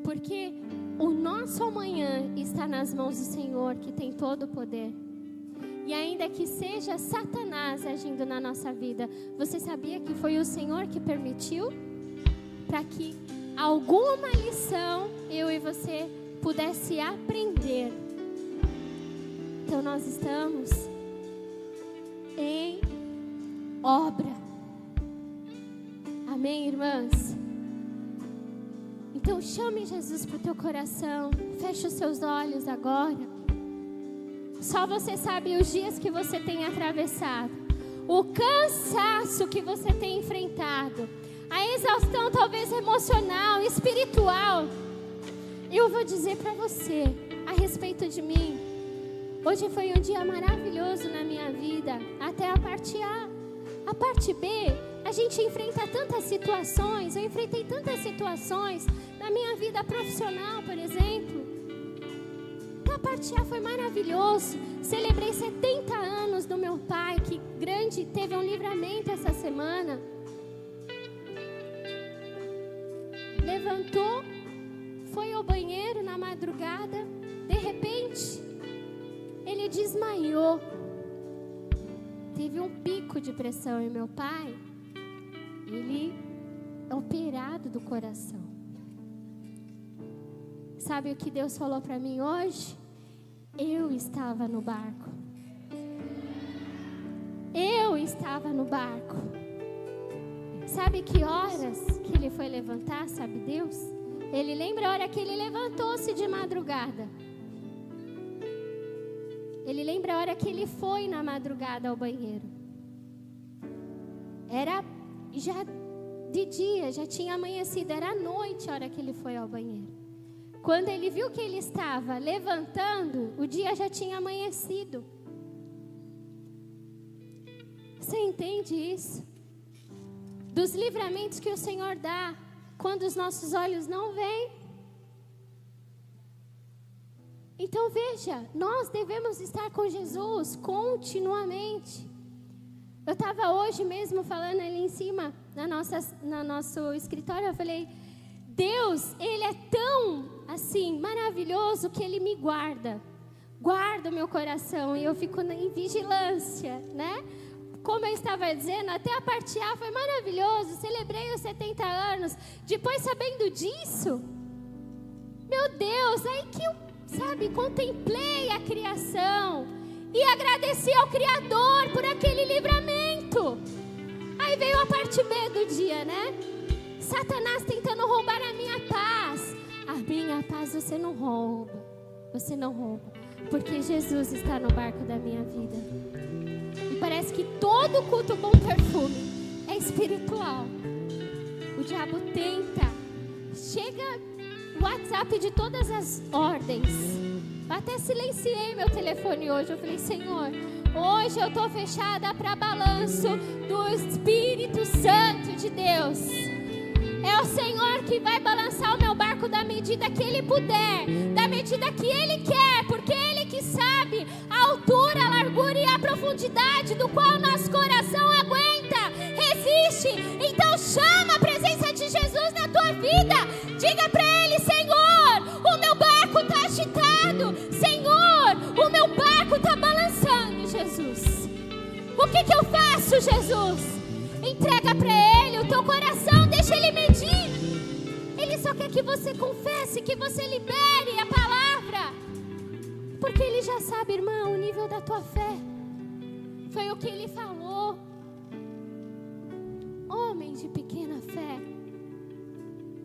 Porque o nosso amanhã está nas mãos do Senhor, que tem todo o poder. E ainda que seja Satanás agindo na nossa vida, você sabia que foi o Senhor que permitiu? Para que alguma lição eu e você pudesse aprender. Então nós estamos em obra. Amém, irmãs? Então chame Jesus para o teu coração. Feche os seus olhos agora. Só você sabe os dias que você tem atravessado, o cansaço que você tem enfrentado, a exaustão talvez emocional, espiritual. Eu vou dizer para você a respeito de mim. Hoje foi um dia maravilhoso na minha vida, até a parte A. A parte B, a gente enfrenta tantas situações, eu enfrentei tantas situações na minha vida profissional, por exemplo. A parte A foi maravilhoso. Celebrei 70 anos do meu pai, que grande, teve um livramento essa semana. Levantou, foi ao banheiro na madrugada. De repente, ele desmaiou. Teve um pico de pressão em meu pai. Ele é operado do coração. Sabe o que Deus falou para mim hoje? Eu estava no barco. Eu estava no barco. Sabe que horas que ele foi levantar, sabe Deus? Ele lembra a hora que ele levantou-se de madrugada. Ele lembra a hora que ele foi na madrugada ao banheiro. Era já de dia, já tinha amanhecido, era noite a hora que ele foi ao banheiro. Quando ele viu que ele estava levantando, o dia já tinha amanhecido. Você entende isso? Dos livramentos que o Senhor dá quando os nossos olhos não veem. Então veja, nós devemos estar com Jesus continuamente. Eu estava hoje mesmo falando ali em cima, no nosso escritório, eu falei, Deus, Ele é tão, assim, maravilhoso que Ele me guarda o meu coração e eu fico em vigilância, né? Como eu estava dizendo, até a parte A foi maravilhoso, celebrei os 70 anos, depois sabendo disso, meu Deus, aí que eu, contemplei a criação e agradeci ao Criador por aquele livramento. Aí veio a parte B do dia, né? Satanás tentando roubar a minha paz. A minha paz você não rouba. Você não rouba. Porque Jesus está no barco da minha vida. E parece que todo culto bom perfume é espiritual. O diabo tenta. Chega WhatsApp de todas as ordens. Eu até silenciei meu telefone hoje. Eu falei, Senhor, hoje eu estou fechada para balanço do Espírito Santo de Deus. É o Senhor que vai balançar o meu barco da medida que Ele puder, da medida que Ele quer, porque Ele que sabe a altura, a largura e a profundidade do qual nosso coração aguenta, resiste. Então chama a presença de Jesus na tua vida. Diga para Ele, Senhor, o meu barco está agitado. Senhor, o meu barco está balançando, Jesus. O que eu faço, Jesus? Entrega para Ele o teu coração, deixa Ele medir. Ele só quer que você confesse, que você libere a palavra. Porque Ele já sabe, irmão, o nível da tua fé. Foi o que Ele falou. Homem de pequena fé.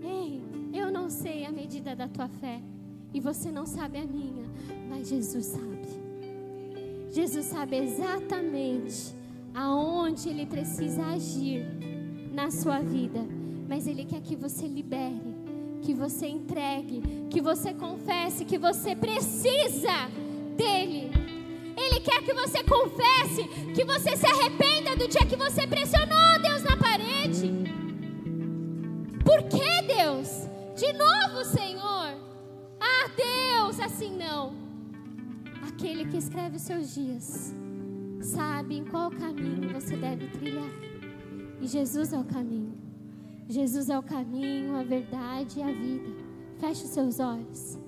Ei, eu não sei a medida da tua fé. E você não sabe a minha. Mas Jesus sabe. Jesus sabe exatamente aonde Ele precisa agir na sua vida. Mas Ele quer que você libere, que você entregue, que você confesse que você precisa dEle. Ele quer que você confesse, que você se arrependa do dia que você pressionou Deus na parede. Por que, Deus? De novo, Senhor? Ah, Deus, assim não. Aquele que escreve os seus dias sabe em qual caminho você deve trilhar. E Jesus é o caminho. Jesus é o caminho, a verdade e a vida. Feche os seus olhos.